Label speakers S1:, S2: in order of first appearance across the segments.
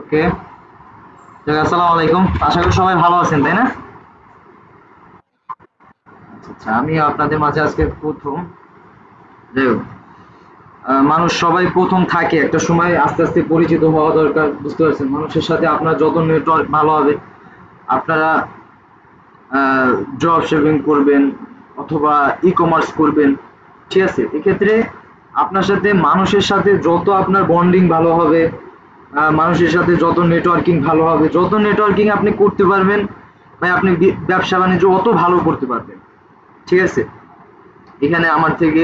S1: ওকে, আসসালামু আলাইকুম। আশা করি সবাই ভালো আছেন, তাই না? আচ্ছা, আমি আপনাদের মাঝে আজকে প্রথম। যাই হোক, মানুষ সবাই প্রথম থাকে, একটা সময় আস্তে আস্তে পরিচিত হওয়া দরকার, বুঝতে পারছেন? মানুষের সাথে আপনার যত নেটওয়ার্ক ভালো হবে, আপনারা ড্রপ শিপিং করবেন অথবা ই কমার্স করবেন, ঠিক আছে? এক্ষেত্রে আপনার সাথে মানুষের সাথে যত আপনার বন্ডিং ভালো হবে, মানুষের সাথে যত নেটওয়ার্কিং ভালো হবে, যত নেটওয়ার্কিং আপনি করতে পারবেন ভাই, আপনি ব্যবসা বাণিজ্য অত ভালো করতে পারবেন, ঠিক আছে? এখানে আমার থেকে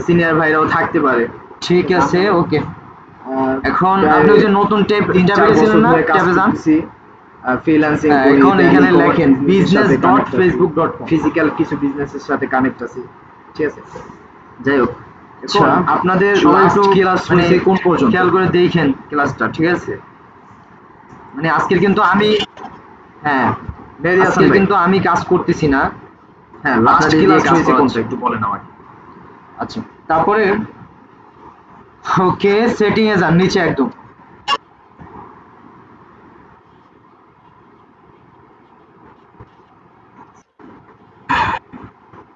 S1: সিনিয়র ভাইরাও থাকতে পারে। ঠিক আছে, ওকে। এখন আপনি ওই যে নতুন ট্যাবে গেছিলেন না, ট্যাবে যান।
S2: ফ্রিল্যান্সিং
S1: হ্যাঁ,
S2: করি,
S1: এখন
S2: দেন
S1: এখানে
S2: ই-কমার্স
S1: লেখেন
S2: বিজনেসের সাথে কানেক্ট আছি,
S1: business.facebook.com।
S2: ফিজিক্যাল কিছু বিজনেসের সাথে কানেক্ট আছি, ঠিক আছে?
S1: যাই হোক,
S2: আচ্ছা,
S1: এখন আপনাদের
S2: সবাই
S1: লাস্ট
S2: একটু
S1: ক্লাস
S2: মানে
S1: হয়েছে কোন পর্যন্ত
S2: খেয়াল
S1: খেয়াল করে দেখেন ক্লাসটা, ঠিক আছে? মানে আজকের কিন্তু আমি, হ্যাঁ,
S2: মেহেদী হাসান
S1: আজকের
S2: ভাই,
S1: কিন্তু আমি কাজ করতেছি না। হ্যাঁ, লাস্ট
S2: আপনাদের দিয়ে
S1: ক্লাস
S2: কাজ
S1: হয়েছে কোনটা
S2: করাচ্ছি।
S1: একটু বলেন আমাকে। আচ্ছা, তারপরে ওকে, সেটিং এ যান নিচে একদম।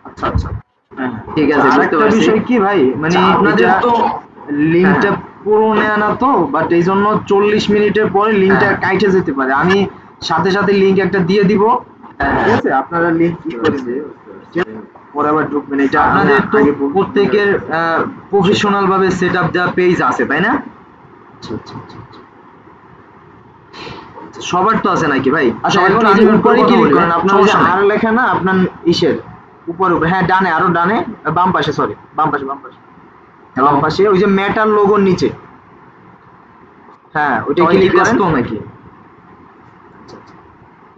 S1: আচ্ছা আচ্ছা, হ্যাঁ হ্যাঁ,
S2: ঠিক
S1: আচ্ছা,
S2: আছে, বুঝতে
S1: আরেকটা
S2: পারছি।
S1: বিষয় কি ভাই, মানে
S2: আচ্ছা,
S1: আপনাদের
S2: এটা
S1: তো
S2: হ্যাঁ,
S1: লিঙ্কটা
S2: হ্যাঁ,
S1: পুরো নেয় না তো, বাট এই জন্য 40 মিনিটের পরে
S2: হ্যাঁ,
S1: লিঙ্কটা
S2: হ্যাঁ,
S1: কাইটে যেতে পারে। আমি সাথে সাথে লিঙ্ক একটা দিয়ে দিব,
S2: হ্যাঁ,
S1: ঠিক
S2: হ্যাঁ,
S1: আছে? আপনারা লিঙ্ক ই
S2: বুঝতে
S1: করে
S2: পারছি,
S1: নেবেন।
S2: বুঝতে পারছি।
S1: ঠিক আছে?
S2: পরে আবার ঢুকবেন, এটা আমি
S1: আপনাদের তো
S2: আগে বলতে ভুলে
S1: প্রত্যেকের
S2: গেছি। সেটা।
S1: প্রফেশনাল ভাবে সেট আপ দেওয়া পেজ আছে, তাই না?
S2: আচ্ছা, আচ্ছা, আচ্ছা, আচ্ছা।
S1: সবার তো আছে নাকি ভাই? আচ্ছা,
S2: সবাই
S1: এখন
S2: একটু
S1: এই যে
S2: আমি উপরে
S1: উপরে
S2: কথা
S1: ক্লিক
S2: বলি ভাই,
S1: করেন, আপনার ওই যে
S2: সমস্যা নাই।
S1: আর লেখা না আপনার ইসের উপর উপরে, হ্যাঁ ডানে, আরো ডানে, বাম পাশে, সরি বাম পাশে, বাম পাশে,
S2: হ্যালো,
S1: বাম পাশে ওই যে মেটার লোগোর নিচে, হ্যাঁ ওইটাই
S2: সবাই কি
S1: ক্লিক করেন।
S2: ব্যস্ত নাকি? আচ্ছা, আচ্ছা।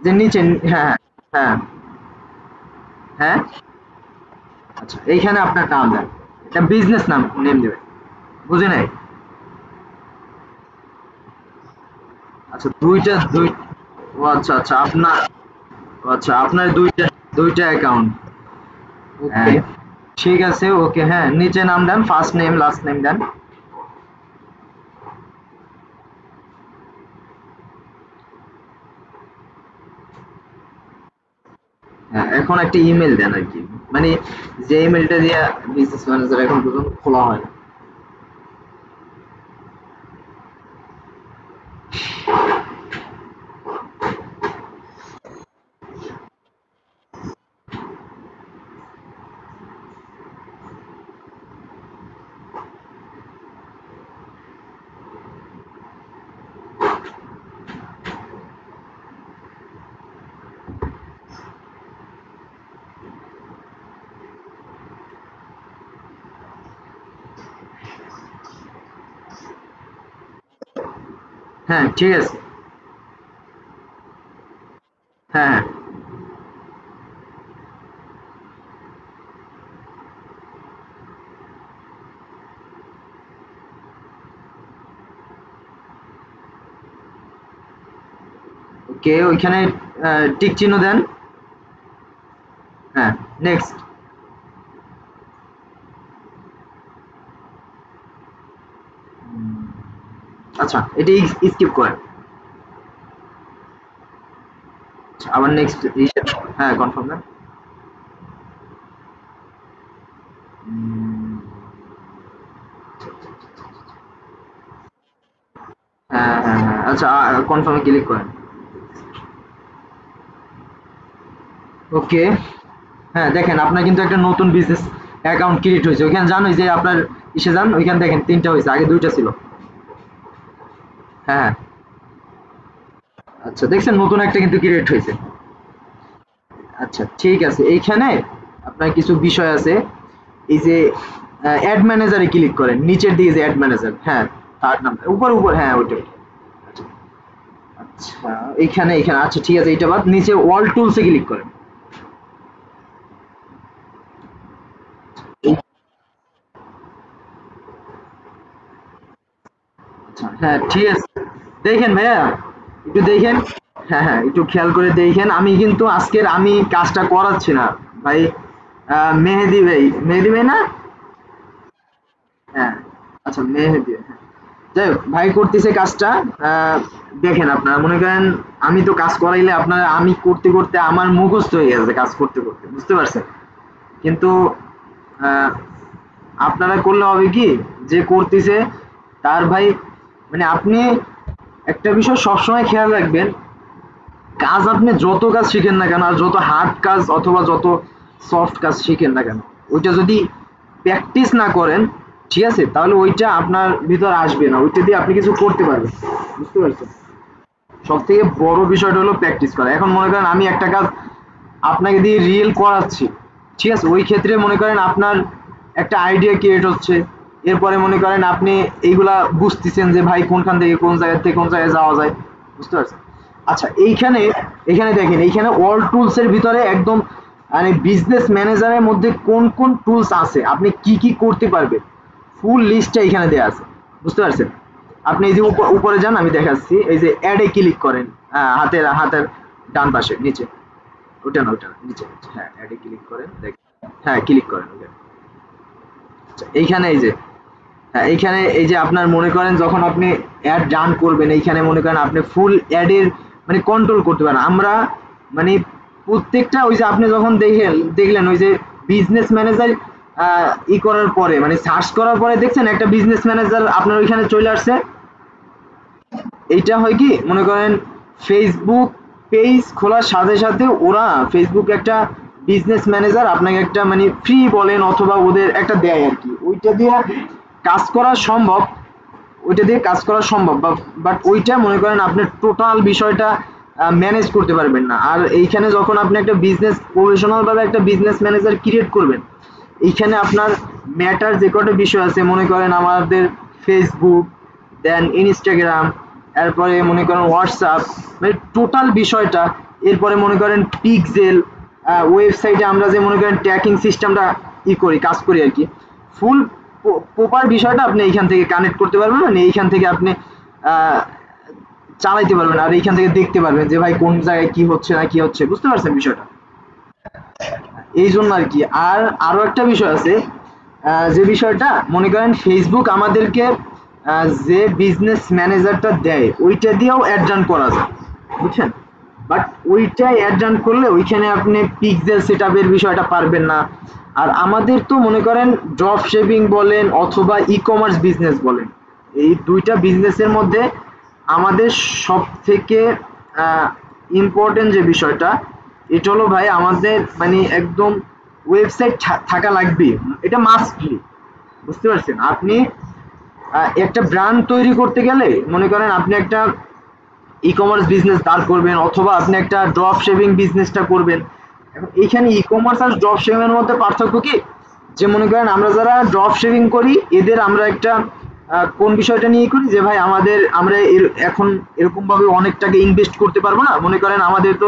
S1: যে নিচে, হ্যাঁ হ্যাঁ হ্যাঁ, আচ্ছা এইখানে আপনার নাম দেন, এটা বিজনেস নাম নেম দেবেন, বুঝে নাই? আচ্ছা, ও আচ্ছা আচ্ছা, আপনার, ও আচ্ছা আপনার দুইটা দুইটা অ্যাকাউন্ট, ওকে, ঠিক আছে, ওকে, হ্যাঁ নিচে নাম দেন, ফার্স্ট নেম লাস্ট নেম দেন। হ্যাঁ, এখন একটা ইমেল দেন আর কি, মানে যে ইমেলটা দিয়ে বিজনেস ম্যানেজার এখন পর্যন্ত খোলা হয় না। হ্যাঁ ঠিক আছে, হ্যাঁ হ্যাঁ, ওকে, ওইখানে টিক চিহ্ন দেন, হ্যাঁ, নেক্সট। আচ্ছা, এটা স্কিপ করেন। আচ্ছা, আবার নেক্সট, হ্যাঁ কনফার্ম দেন। হ্যাঁ হ্যাঁ হ্যাঁ, আচ্ছা কনফার্মে ক্লিক করেন। ওকে, হ্যাঁ দেখেন আপনার কিন্তু একটা নতুন বিজনেস অ্যাকাউন্ট ক্রিয়েট হয়েছে, ওইখানে জানোই যে আপনার ইসে যান, ওইখানে দেখেন তিনটা হয়েছে, আগে দুইটা ছিল। হ্যাঁ হ্যাঁ, আচ্ছা দেখছেন নতুন একটা কিন্তু ক্রিয়েট হয়েছে। আচ্ছা ঠিক আছে, এইখানে আপনার কিছু বিষয় আছে, এই যে অ্যাড ম্যানেজারে ক্লিক করেন, নিচের দিকে যে অ্যাড ম্যানেজার, হ্যাঁ থার্ড নাম্বার, উপর উপর, হ্যাঁ ওইটা। আচ্ছা আচ্ছা, এইখানে এইখানে, আচ্ছা ঠিক আছে, এইটা বাদ, নিচে ওয়াল টুলসে ক্লিক করেন। আচ্ছা হ্যাঁ ঠিক আছে, দেখেন ভাইয়া, একটু দেখেন, হ্যাঁ হ্যাঁ একটু খেয়াল করে দেখেন, আমি কিন্তু আজকের আমি কাজটা করাচ্ছি না ভাই। মেহেদি ভাই, মেহেদি ভাই না? হ্যাঁ, আচ্ছা মেহেদি, হ্যাঁ, যাই হোক, ভাই করতেছে কাজটা। দেখেন আপনারা মনে করেন আমি তো কাজ করাইলে আপনারা আমি করতে করতে আমার মুখস্থ হয়ে গেছে কাজ করতে করতে, বুঝতে পারছেন? কিন্তু আহ, আপনারা করলে হবে কি, যে করতেছে তার ভাই মানে আপনি একটা বিষয় সবসময় খেয়াল রাখবেন, কাজ আপনি যত কাজ শিখেন না কেন আর যত হার্ড কাজ অথবা যত সফট কাজ শিখেন না কেন, ওইটা যদি প্র্যাকটিস না করেন, ঠিক আছে, তাহলে ওইটা আপনার ভিতর আসবে না, ওইটা দিয়ে আপনি কিছু করতে পারবেন, বুঝতে পারছেন? সব থেকে বড় বিষয়টা হলো প্র্যাকটিস করা। এখন মনে করেন আমি একটা কাজ আপনাকে দিয়ে রিয়েল করাচ্ছি, ঠিক আছে, ওই ক্ষেত্রে মনে করেন আপনার একটা আইডিয়া ক্রিয়েট হচ্ছে, এরপরে মনে করেন আপনি এইগুলা বুঝতেছেন যে ভাই কোনখান থেকে কোন জায়গা থেকে কোন জায়গায় যাওয়া যায়, বুঝতে পারছেন? আচ্ছা, এইখানে এখানে দেখেন, এইখানে অল টুলস এর ভিতরে একদম মানে বিজনেস ম্যানেজারের মধ্যে কোন কোন টুলস আছে, আপনি কি কি করতে পারবেন, ফুল লিস্টটা এখানে দেওয়া আছে, বুঝতে পারছেন? আপনি এই যে উপরে যান, আমি দেখাচ্ছি, এই যে অ্যাডে ক্লিক করেন, হাতের হাতের ডান পাশে নিচে, ওটা না ওটা না, নিচে নিচে, হ্যাঁ অ্যাডে ক্লিক করেন, দেখেন, হ্যাঁ ক্লিক করেন ওখানে। আচ্ছা, এইখানে এই যে, হ্যাঁ এইখানে এই যে আপনার মনে করেন যখন আপনি অ্যাড রান করবেন, এইখানে মনে করেন আপনি ফুল অ্যাডের মানে কন্ট্রোল করতে পারেন। আমরা মানে প্রত্যেকটা ওই যে আপনি যখন দেখলেন ওই যে বিজনেস ম্যানেজার ই করার পরে মানে সার্চ করার পরে দেখছেন একটা বিজনেস ম্যানেজার আপনার ওইখানে চলে আসছে। এইটা হয় কি মনে করেন ফেসবুক পেজ খোলার সাথে সাথে ওরা ফেসবুক একটা বিজনেস ম্যানেজার আপনাকে একটা মানে ফ্রি বলেন অথবা ওদের একটা দেয় আর কি, ওইটা দিয়ে কাজ করা সম্ভব, ওইটা দিয়ে কাজ করা সম্ভব, বাট ওইটা মনে করেন আপনি টোটাল বিষয়টা ম্যানেজ করতে পারবেন না। আর এইখানে যখন আপনি একটা বিজনেস প্রফেশনাল ভাবে একটা বিজনেস ম্যানেজার ক্রিয়েট করবেন, এইখানে আপনার ম্যাটার যে কটা বিষয় আছে, মনে করেন আমাদের ফেসবুক, দেন ইনস্টাগ্রাম, এরপরে মনে করেন হোয়াটসঅ্যাপ, মানে টোটাল বিষয়টা, এরপরে মনে করেন পিক্সেল, ওয়েবসাইটে আমরা যে মনে করেন ট্র্যাকিং সিস্টেমটা ই করি কাজ করি আর কি, ফুল প্রপার বিষয়টা আপনি এইখান থেকে কানেক্ট করতে পারবেন, মানে এইখান থেকে আপনি আহ, চালাইতে পারবেন আর এইখান থেকে দেখতে পারবেন যে ভাই কোন জায়গায় কি হচ্ছে না কি হচ্ছে, বুঝতে পারছেন বিষয়টা? এই জন্য আর কি। আর আরো একটা বিষয় আছে, যে বিষয়টা মনে করেন ফেসবুক আমাদেরকে যে বিজনেস ম্যানেজারটা দেয় ওইটা দিয়েও অ্যাড রান করা যায়, বুঝছেন? বাট ওইটা অ্যাড রান করলে ওইখানে আপনি পিক্সেল সেটআপের বিষয়টা পারবেন না। আর আমাদের তো মনে করেন ড্রপ শেপিং বলেন অথবা ই কমার্স বিজনেস বলেন, এই দুইটা বিজনেসের মধ্যে আমাদের সব থেকে ইম্পর্টেন্ট যে বিষয়টা, এটা হলো ভাই আমাদের মানে একদম ওয়েবসাইট থাকা লাগবে, এটা মাস্টলি, বুঝতে পারছেন? আপনি একটা ব্র্যান্ড তৈরি করতে গেলে মনে করেন আপনি একটা ই কমার্স বিজনেস দাঁড় করবেন অথবা আপনি একটা ড্রপ শেপিং বিজনেসটা করবেন। এখন এইখানে ই কমার্স আর ড্রপ শেপিং এর মধ্যে পার্থক্য কি, যে মনে করেন আমরা যারা ড্রপ শেপিং করি এদের আমরা একটা কোন বিষয়টা নিয়ে করি যে ভাই আমরা এখন এরকম ভাবে অনেক টাকা ইনভেস্ট করতে পারবো না, মনে করেন আমাদের তো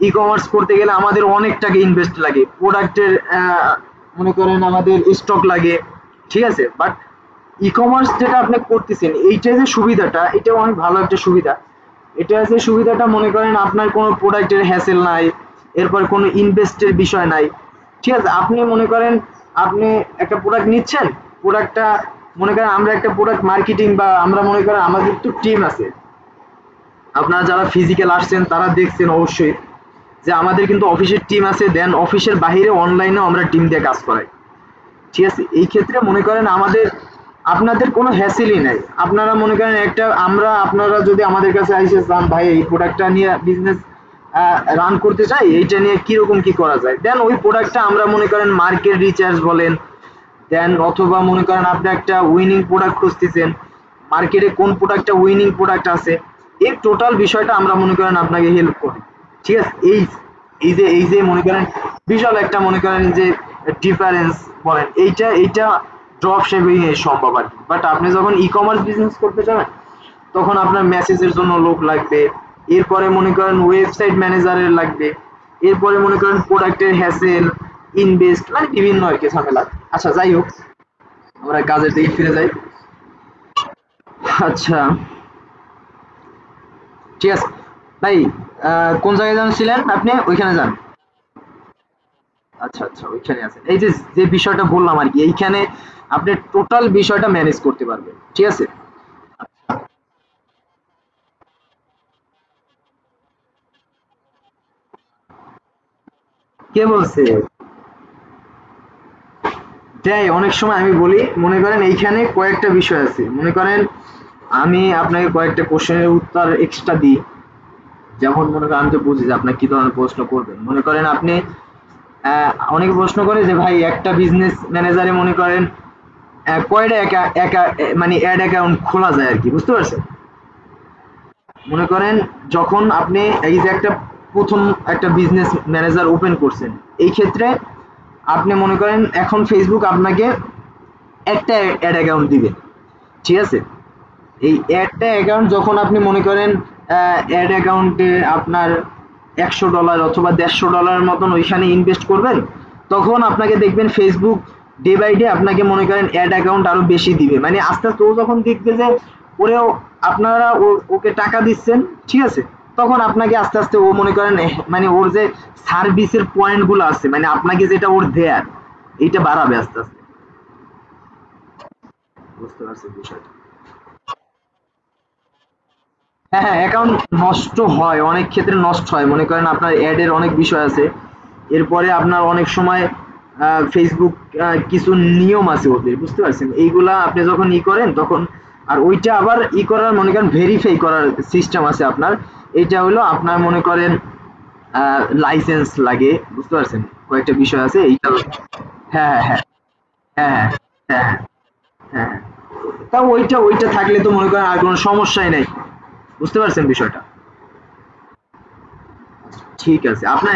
S1: ই কমার্স করতে গেলে আমাদের অনেক টাকা ইনভেস্ট লাগে, প্রোডাক্টের মনে করেন আমাদের স্টক লাগে, ঠিক আছে? বাট ই কমার্স যেটা আপনি করতেছেন এইটা যে সুবিধাটা, এটা অনেক ভালো একটা সুবিধা। এটা যে সুবিধাটা মনে করেন আপনার কোনো প্রোডাক্টের হ্যাসেল নাই, এরপর কোনো ইনভেস্টের বিষয় নাই, ঠিক আছে? আপনি মনে করেন আপনি একটা প্রোডাক্ট নিচ্ছেন, প্রোডাক্টটা মনে করেন আমরা একটা প্রোডাক্ট মার্কেটিং বা আমরা মনে করেন আমাদের তো টিম আছে, আপনারা যারা ফিজিক্যাল আসছেন তারা দেখছেন অবশ্যই যে আমাদের কিন্তু অফিসের টিম আছে, দেন অফিসের বাইরে অনলাইনেও আমরা টিম দিয়ে কাজ করাই, ঠিক আছে? এই ক্ষেত্রে মনে করেন আপনাদের কোনো হ্যাসেলই নাই। আপনারা মনে করেন আপনারা যদি আমাদের কাছে এসে যান ভাই এই প্রোডাক্টটা নিয়ে বিজনেস রান করতে চাই, এইটা নিয়ে কিরকম কি করা যায়, দেন ওই প্রোডাক্টটা আমরা মনে করেন মার্কেট রিসার্চ বলেন, দেন অথবা মনে করেন আপনি একটা উইনিং প্রোডাক্ট খুঁজতেছেন, মার্কেটে কোন প্রোডাক্টটা উইনিং প্রোডাক্ট আছে, এই টোটাল বিষয়টা আমরা মনে করেন আপনাকে হেল্প করি, ঠিক আছে? এই যে মনে করেন বিশাল একটা মনে করেন যে ডিফারেন্স বলেন, এইটা ড্রপ শেপিং এ সম্ভব আর কি। বাট আপনি যখন ই কমার্স বিজনেস করতে যাবেন তখন আপনার মেসেজের জন্য লোক লাগবে, এরপরে মনে করেন ওয়েবসাইট ম্যানেজারের লাগবে, এরপরে মনে করেন প্রোডাক্টের হ্যাসেল, ইনভেস্ট, মানে বিভিন্ন আর কি ঝামেলা। আচ্ছা যাই হোক, আমরা কাজের দিকে ফিরে যাই। আচ্ছা ঠিক আছে ভাই, কোন জায়গায় ছিলেন আপনি? ওইখানে যান। আচ্ছা আচ্ছা, ওইখানে আছেন। এই যে যে বিষয়টা বললাম আর কি, এইখানে আপনি টোটাল বিষয়টা ম্যানেজ করতে পারবেন, ঠিক আছে? কে বলছে? তাই অনেক সময় আমি বলি, মনে করেন এইখানে কয়েকটা বিষয় আছে, মনে করেন আমি আপনাকে কয়েকটা কোশ্চেনের উত্তর এক্সট্রা দিই। যেমন মনে করেন আমি তো বুঝি যে আপনি কি ধরনের প্রশ্ন করবেন। মনে করেন আপনি অনেকে প্রশ্ন করে যে ভাই একটা বিজনেস ম্যানেজারে মনে করেন কয়টা একা একা মানে অ্যাড অ্যাকাউন্ট খোলা যায় আর কি, বুঝতে পারছেন? মনে করেন যখন আপনি এই যে একটা প্রথম একটা বিজনেস ম্যানেজার ওপেন করছেন, এই ক্ষেত্রে আপনি মনে করেন এখন ফেসবুক আপনাকে একটা অ্যাড অ্যাকাউন্ট দিবে, ঠিক আছে? এই একটা অ্যাকাউন্ট যখন আপনি মনে করেন অ্যাড অ্যাকাউন্টে আপনার $100 অথবা $150 মতন ওইখানে ইনভেস্ট করবেন, তখন আপনাকে দেখবেন ফেসবুক ডে বাই ডে আপনাকে মনে করেন অ্যাড অ্যাকাউন্ট আরো বেশি দিবে। মানে আস্তে আস্তে ও যখন দেখবে যে ওরেও আপনারা ওকে টাকা দিচ্ছেন, ঠিক আছে, তখন আপনাকে আস্তে আস্তে ও মনে করেন মানে ওর যে সার্ভিসের পয়েন্ট গুলো আছে, মানে আপনাকে যেটা ওর দেয়ার, এইটা বাড়াবে আস্তে আস্তে। বুঝতে পারছেন বিষয়টা? হ্যাঁ, হ্যাঁ, অ্যাকাউন্ট নষ্ট হয়, অনেক ক্ষেত্রে নষ্ট হয়। মনে করেন আপনার অ্যাড এর অনেক বিষয় আছে। এরপরে আপনার অনেক সময় ফেসবুক কিছু নিয়ম আছে ওদের, বুঝতে পারছেন? এইগুলা আপনি যখন করেন তখন, আর ওইটা আবার করার মনে করেন ভেরিফাই করার সিস্টেম আছে আপনার। এইটা হলো আপনার মনে করেন লাইসেন্স লাগে, বুঝতে পারছেন? কয়েকটা বিষয় আছে এইটা। হ্যাঁ, হ্যাঁ, হ্যাঁ, হ্যাঁ, হ্যাঁ, হ্যাঁ, হ্যাঁ। তা ওইটা ওইটা থাকলে তো মনে করেন আর কোনো সমস্যাই নাই, বুঝতে পারছেন বিষয়টা? ঠিক আছে আপনার।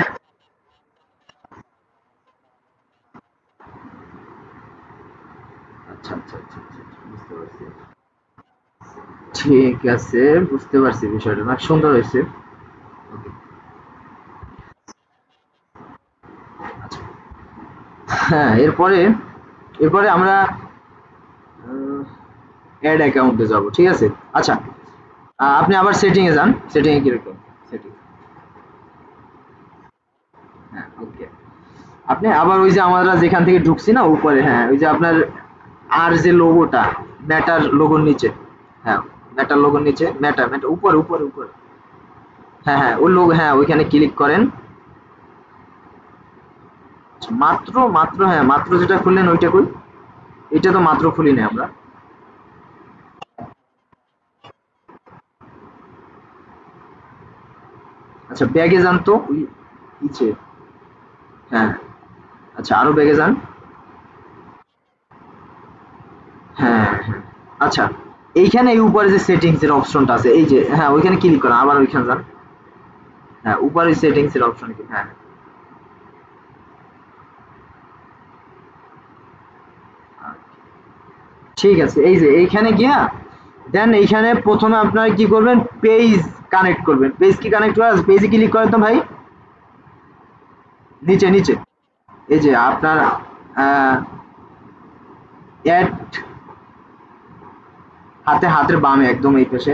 S1: আচ্ছা, আচ্ছা, আচ্ছা, আচ্ছা, আচ্ছা, বুঝতে পারছি। ঠিক আছে, বুঝতে পারছি বিষয়টা, না সুন্দর হয়েছে। ওকে। আচ্ছা। হ্যাঁ, এরপরে এরপরে আমরা অ্যাড অ্যাকাউন্টে যাব, ঠিক আছে? আচ্ছা, আপনি আবার সেটিং এ যান। সেটিং এ কিরকম? সেটিং, হ্যাঁ, ওকে। আপনি আবার ওই যে আমরা যেখান থেকে ঢুকছি না উপরে, হ্যাঁ, ওই যে আপনার আর যে লোগোটা, মেটার লোগোর নিচে, হ্যাঁ, মেটার লোগোর নিচে, মেটা মেটা উপরে উপরে উপরে, হ্যাঁ, হ্যাঁ, ওই লোগো, হ্যাঁ, ওইখানে ক্লিক করেন। আচ্ছা, মাত্র মাত্র হ্যাঁ, মাত্র যেটা খুললেন ওইটা কই? এটা তো মাত্র খুলি নাই আমরা। আচ্ছা, ব্যাগে যান তো ওই নিচে, হ্যাঁ, আচ্ছা, আরো ব্যাগে যান। হ্যাঁ, হ্যাঁ, আচ্ছা, এইখানে এই উপরে যে সেটিংস এর অপশনটা আছে, এই যে, হ্যাঁ, ওইখানে ক্লিক করেন, আবার ওইখানে যান। হ্যাঁ, উপরে সেটিংস এর অপশন কি, হ্যাঁ, ঠিক আছে, এই যে এইখানে গিয়া দেন এইখানে প্রথমে আপনারা কি করবেন, পেজ কানেক্ট করবেন। পেজ কি কানেক্ট করা আছে? পেজে ক্লিক করেন তো ভাই, নিচে নিচে, এই যে আপনার অ্যাড, হাতের বামে একদম এই পাশে।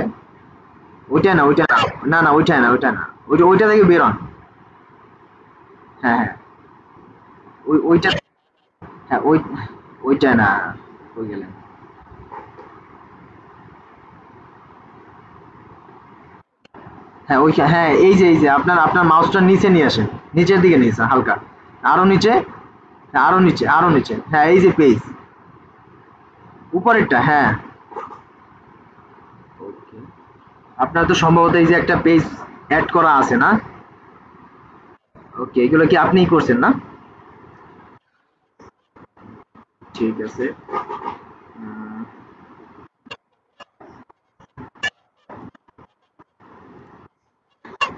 S1: ওইটা না, ওইটা না, না, না, ওইটা না, ওইটা না, ওইটা ওইটা থেকে বেরোন। হ্যাঁ, হ্যাঁ, ওইটা, হ্যাঁ, ওইটা না, ওই গেলেন। হ্যাঁ, ওই, হ্যাঁ, এই যে আপনার আপনার মাউসটা নিচে নিয়ে আসেন, নিচের দিকে নিয়ে আসেন হালকা, আরো নিচে, হ্যাঁ, আরো নিচে, আরো নিচে, হ্যাঁ, এই যে পেজ, উপরেরটা, হ্যাঁ। ওকে, আপনার তো সম্ভবত এই যে একটা পেজ অ্যাড করা আছে না? ওকে, এগুলো কি আপনিই করছেন না? ঠিক আছে। উম,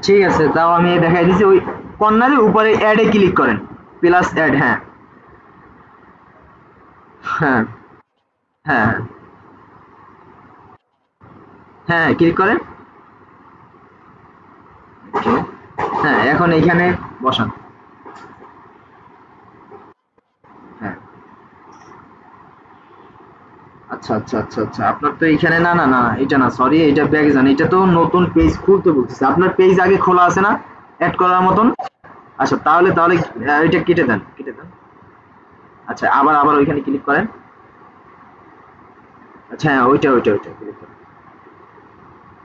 S1: ঠিক আছে, তাও আমি দেখাই দিচ্ছি। ওই কর্নারে উপরে অ্যাডে ক্লিক করেন, প্লাস অ্যাড, হ্যাঁ, হ্যাঁ, হ্যাঁ, হ্যাঁ, ক্লিক করেন। ওকে, হ্যাঁ, এখন এইখানে বসান। হ্যাঁ, আচ্ছা, আচ্ছা, আচ্ছা, আচ্ছা, আপনার তো এইখানে, না, না, না, এটা না, সরি, এটা ব্যাগে যান, এটা তো নতুন পেজ খুলতে বলতেছে। আপনার পেজ আগে খোলা আছে না অ্যাড করার মতন? আচ্ছা, তাহলে তাহলে এটা কেটে দেন, কেটে দেন। আচ্ছা, আবার আবার ওইখানে ক্লিক করেন। আচ্ছা, হ্যাঁ, ওইটা ওইটা ওইটা ক্লিক করেন।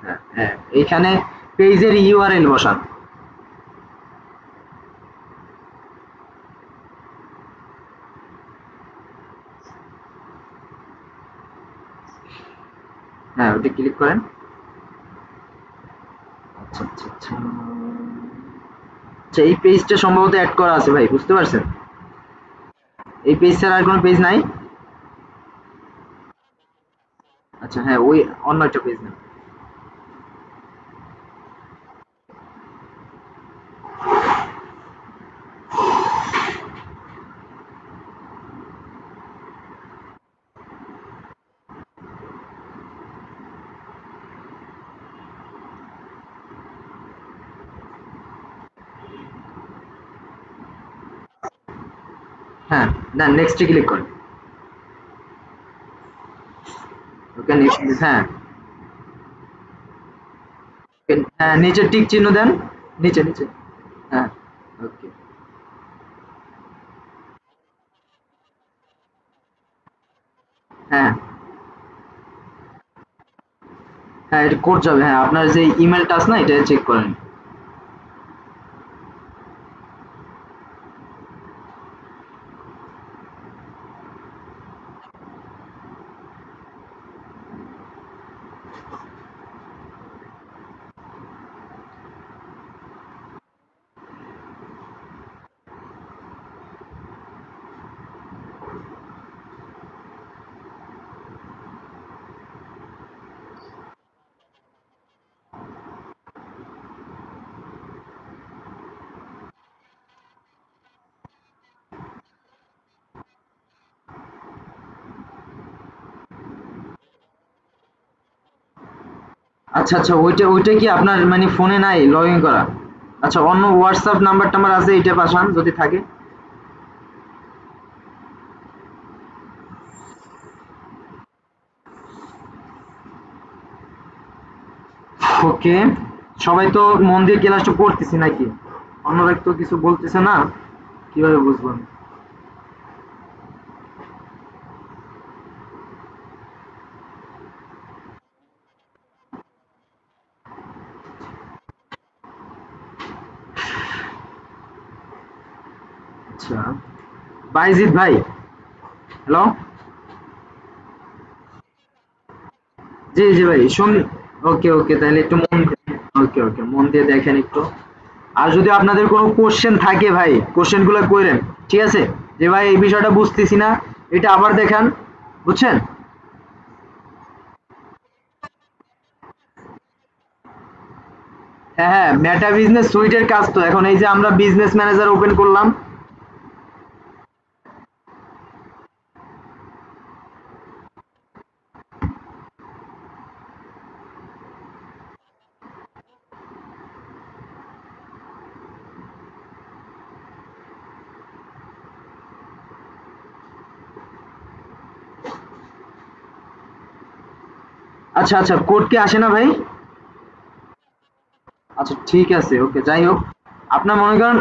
S1: হ্যাঁ, হ্যাঁ, এইখানে পেজের ইউআরএল বসান। ওটা ক্লিক করেন। আচ্ছা আচ্ছা আচ্ছা আচ্ছা, এই পেজটা সম্ভবত অ্যাড করা আছে ভাই, বুঝতে পারছেন? এই পেজ ছাড়া আর কোনো পেজ নাই? আচ্ছা হ্যাঁ, ওই অন্য একটা পেজ না। হ্যাঁ, না নেক্সটে ক্লিক করেন। ওকে নেক্সট, হ্যাঁ হ্যাঁ, নিচে টিক চিহ্ন দেন, নিচে নিচে। হ্যাঁ, ওকে। হ্যাঁ হ্যাঁ, এটা কোড যাবে, হ্যাঁ আপনার যে ইমেলটা আছে না, এটা চেক করেন। আচ্ছা আচ্ছা, ওইটা ওইটা কি আপনার মানে ফোনে নাই লগ ইন করা? আচ্ছা, অন্য হোয়াটসঅ্যাপ নাম্বার টাম্বার আছে, এটা পাঠান যদি থাকে। ওকে, সবাই তো মন দিয়ে ক্লাসটা করতেছি নাকি? অন্যরা তো কিছু বলতেছে না, কিভাবে বুঝবো আমি? আচ্ছা, বাইজিৎ ভাই, হ্যালো। জি জি ভাই শুন। ওকে ওকে, তাহলে একটু মন, ওকে ওকে, মন দিয়ে দেখেন একটু। আর যদি আপনাদের কোনো কোশ্চেন থাকে ভাই, কোশ্চেন গুলো করেন, ঠিক আছে? যে ভাই এই বিষয়টা বুঝতেছি না, এটা আবার দেখান, বুঝছেন? হ্যাঁ হ্যাঁ, মেটা বিজনেস সুইটের কাজ তো এখন এই যে আমরা বিজনেস ম্যানেজার ওপেন করলাম। আচ্ছা আচ্ছা, কোড কি আসে না ভাই? আচ্ছা ঠিক আছে, ওকে, যাই হোক। আপনার মনে করেন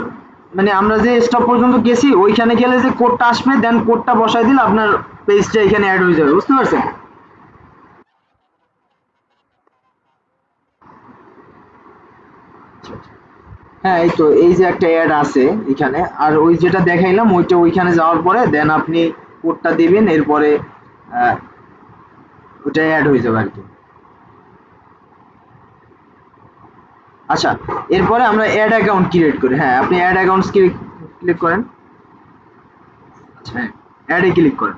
S1: মানে আমরা যে স্টপ পর্যন্ত গেছি, ওইখানে গেলে যে কোডটা আসবে, দেন কোডটা বসাই দিলে আপনার পেজটা এখানে অ্যাড হয়ে যাবে, বুঝতে পারছেন? আচ্ছা, আচ্ছা। হ্যাঁ, এই তো এই যে একটা অ্যাড আছে এখানে, আর ওই যেটা দেখাইলাম ওইটা ওইখানে যাওয়ার পরে দেন আপনি কোডটা দিবেন, এরপরে আহ, ওটা অ্যাড হয়ে যাবে আর কি। আচ্ছা, এরপরে আমরা অ্যাড অ্যাকাউন্ট ক্রিয়েট করি। হ্যাঁ, আপনি অ্যাড অ্যাকাউন্টস ক্লিক করেন। আচ্ছা হ্যাঁ, অ্যাডে ক্লিক করেন।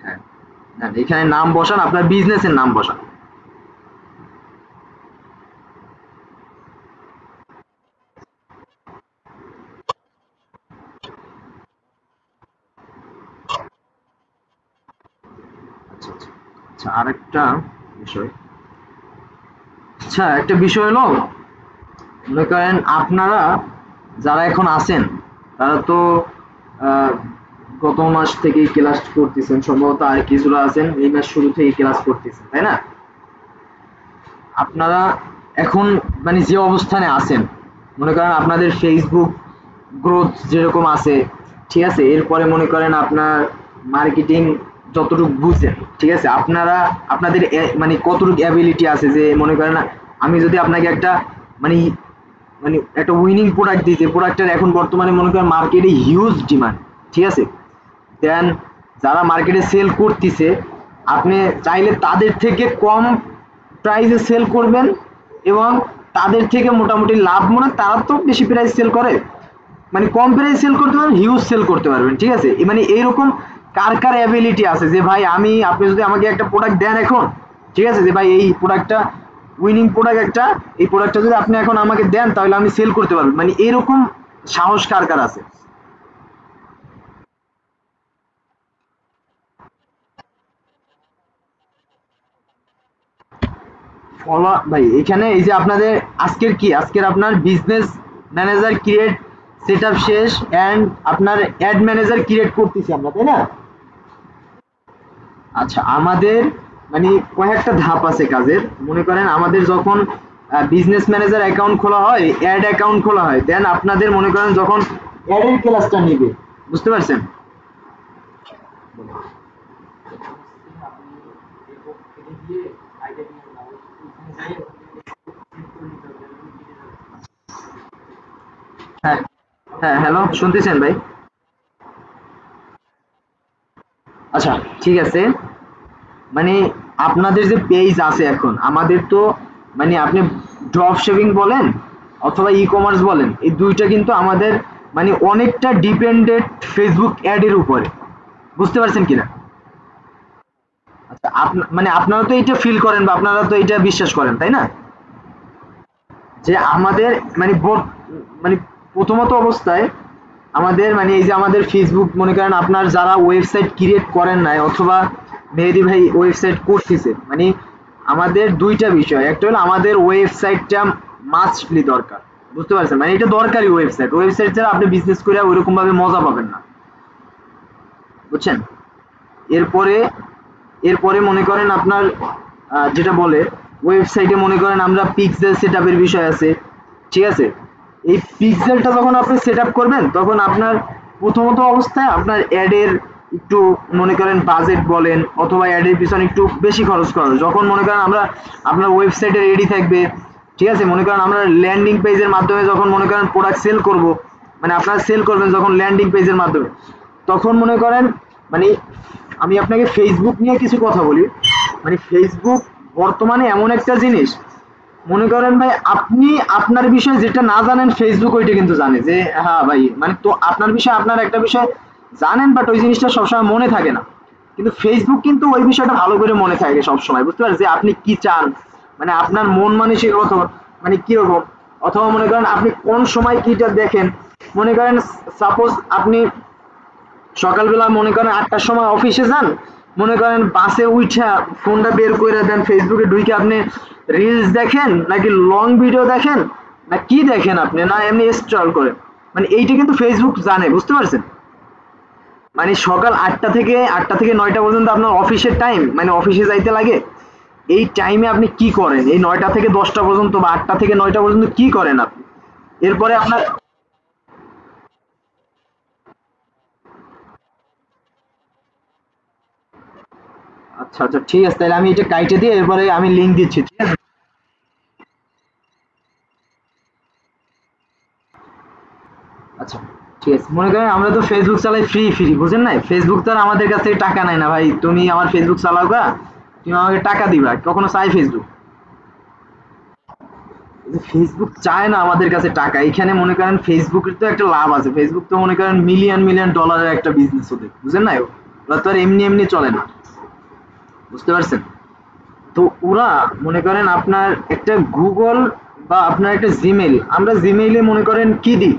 S1: হ্যাঁ হ্যাঁ, এখানে নাম বসান, আপনার বিজনেসের নাম বসান। আচ্ছা আচ্ছা আচ্ছা, আরেকটা বিষয়, আচ্ছা একটা বিষয় হলো, মনে করেন আপনারা যারা এখন আছেন, তারা তো আহ, গত মাস থেকেই ক্লাস করতেছেন সম্ভবত, আর কিছুরা আছেন এই মাস শুরু থেকে ক্লাস করতেছেন, তাই না? আপনারা এখন মানে যে অবস্থানে আছেন, মনে করেন আপনাদের ফেসবুক গ্রোথ যেরকম আছে, ঠিক আছে, এরপরে মনে করেন আপনার মার্কেটিং যতটুকু বুঝেন, ঠিক আছে, আপনারা আপনাদের মানে কতটুকু অ্যাবিলিটি আছে, যে মনে করেন আমি যদি আপনাকে একটা মানে মানে একটা উইনিং প্রোডাক্ট দিই, যে প্রোডাক্টের এখন বর্তমানে মনে করেন মার্কেটে হিউজ ডিমান্ড, ঠিক আছে, দেন যারা মার্কেটে সেল করতেছে আপনি চাইলে তাদের থেকে কম প্রাইসে সেল করবেন এবং তাদের থেকে মোটামুটি লাভ, মানে তারা তো বেশি প্রাইস সেল করে, মানে কম প্রাইস সেল করতে পারবেন, হিউজ সেল করতে পারবেন, ঠিক আছে। মানে এইরকম কার কার অ্যাবিলিটি আছে যে ভাই আমি, আপনি যদি আমাকে একটা প্রোডাক্ট দেন এখন, ঠিক আছে, যে ভাই এই প্রোডাক্টটা উইনিং প্রোডাক্ট একটা, এই প্রোডাক্টটা যদি আপনি এখন আমাকে দেন তাহলে আমি সেল করতে পারবো, মানে এরকম সাহস কার কার আছে? ফলো ভাই, এখানে এই যে আপনাদের আজকের কি, আজকের আপনার বিজনেস ম্যানেজার ক্রিয়েট সেটআপ শেষ, এন্ড আপনার অ্যাড ম্যানেজার ক্রিয়েট করতেছি আমরা, তাই না? আচ্ছা, আমাদের মানে কয়েকটা ধাপ আছে কাজের। মনে করেন আমাদের যখন বিজনেস ম্যানেজার অ্যাকাউন্ট খোলা হয়, অ্যাড অ্যাকাউন্ট খোলা হয়, দেন আপনাদের মনে করেন যখন অ্যাডের ক্লাসটা নিবে, বুঝতে পারছেন? হ্যাঁ, হ্যাঁ, হ্যালো, শুনতেছেন ভাই? আচ্ছা, ঠিক আছে। মানে আপনাদের যে পেজ আছে এখন আমাদের, তো মানে আপনি ড্রপ শিপিং বলেন অথবা ই কমার্স বলেন, এই দুইটা কিন্তু আমাদের মানে অনেকটা ডিপেন্ডেন্ট ফেসবুক অ্যাড এর উপরে, বুঝতে পারছেন কিনা? আচ্ছা, মানে আপনারা তো এটা ফিল করেন বা আপনারা তো এটা বিশ্বাস করেন, তাই না? যে আমাদের মানে মানে প্রথমত অবস্থায় আমাদের মানে এই যে আমাদের ফেসবুক, মনে করেন আপনার যারা ওয়েবসাইট ক্রিয়েট করেন নাই অথবা মেহেদি ভাই ওয়েবসাইট করতেছে, মানে আমাদের দুইটা বিষয়, একটা হলো আমাদের ওয়েবসাইটটা মাস্টলি দরকার, বুঝতে পারছেন? মানে এটা দরকারি ওয়েবসাইট, ওয়েবসাইট ছাড়া আপনি বিজনেস করে ওইরকম ভাবে মজা পাবেন না, বুঝছেন? এরপরে এরপরে মনে করেন আপনার যেটা বলে ওয়েবসাইটে মনে করেন আমরা পিক্সেল সেটআপের বিষয় আছে, ঠিক আছে। এই পিক্সেলটা যখন আপনি সেটআপ করবেন তখন আপনার প্রথমত অবস্থায় আপনার অ্যাডের একটু মনে করেন বাজেট বলেন অথবা অ্যাডের পিছনে একটু বেশি খরচ করেন, যখন মনে করেন আমরা আপনার ওয়েবসাইটে রেডি থাকবে, ঠিক আছে, মনে করেন আমরা ল্যান্ডিং পেজের মাধ্যমে যখন মনে করেন প্রোডাক্ট সেল করব, মানে আপনারা সেল করবেন যখন ল্যান্ডিং পেজের মাধ্যমে, তখন মনে করেন মানে আমি আপনাকে ফেসবুক নিয়ে কিছু কথা বলি। মানে ফেসবুক বর্তমানে এমন একটা জিনিস, মনে করেন ভাই আপনি আপনার বিষয়ে যেটা না জানেন ফেসবুক ওইটা কিন্তু জানে, যে হ্যাঁ ভাই মানে তো আপনার বিষয়ে আপনার একটা বিষয় জানেন বাট ওই জিনিসটা সবসময় মনে থাকে না, কিন্তু ফেসবুক কিন্তু ওই বিষয়টা ভালো করে মনে থাকে সবসময়, বুঝতে পারছেন? যে আপনি কি চান, মানে আপনার মন মানসিকতা মানে কিরকম, অথবা মনে করেন আপনি কোন সময় কিটা দেখেন। মনে করেন সাপোজ আপনি সকালবেলা মনে করেন 8টার সময় অফিসে যান, মনে করেন বাসে উঠা ফোনটা বের করে দেন, ফেসবুকে ঢুকে আপনি রিলস দেখেন নাকি লং ভিডিও দেখেন না কি দেখেন আপনি, না এমনি স্ক্রল করেন, মানে এইটা কিন্তু ফেসবুক জানে, বুঝতে পারছেন? মানে সকাল 8টা থেকে 9টা পর্যন্ত আপনার অফিসের টাইম, মানে অফিসে যাইতে লাগে, এই টাইমে আপনি কি করেন, এই 9টা থেকে 10টা পর্যন্ত বা 8টা থেকে 9টা পর্যন্ত কি করেন আপনি, এরপরে আপনার। আচ্ছা, আচ্ছা, ঠিক আছে, তাহলে আমি এটা কাইটে দিয়ে এরপরে আমি লিঙ্ক দিচ্ছি, ঠিক আছে। আচ্ছা, ঠিক আছে, মনে করেন আমরা তো ফেসবুক চালাই ফ্রি ফ্রি, বুঝেন না? ফেসবুক তো আর আমাদের কাছ থেকে টাকা নেয় না ভাই, তুমি আমার ফেসবুক চালাও গা, তুমি আমাকে টাকা দিবা, কখনো চাই ফেসবুক? ফেসবুক চায় না আমাদের কাছে টাকা, এখানে মনে করেন ফেসবুকের তো একটা লাভ আছে, ফেসবুক তো মনে করেন মিলিয়ন মিলিয়ন ডলারের একটা বিজনেস ওদের, বুঝেন না? ওরা তো আর এমনি এমনি চলে না, বুঝতে পারছেন? তো ওরা মনে করেন আপনার একটা গুগল বা আপনার একটা জিমেইল, আমরা জিমেইলে মনে করেন কি দিই,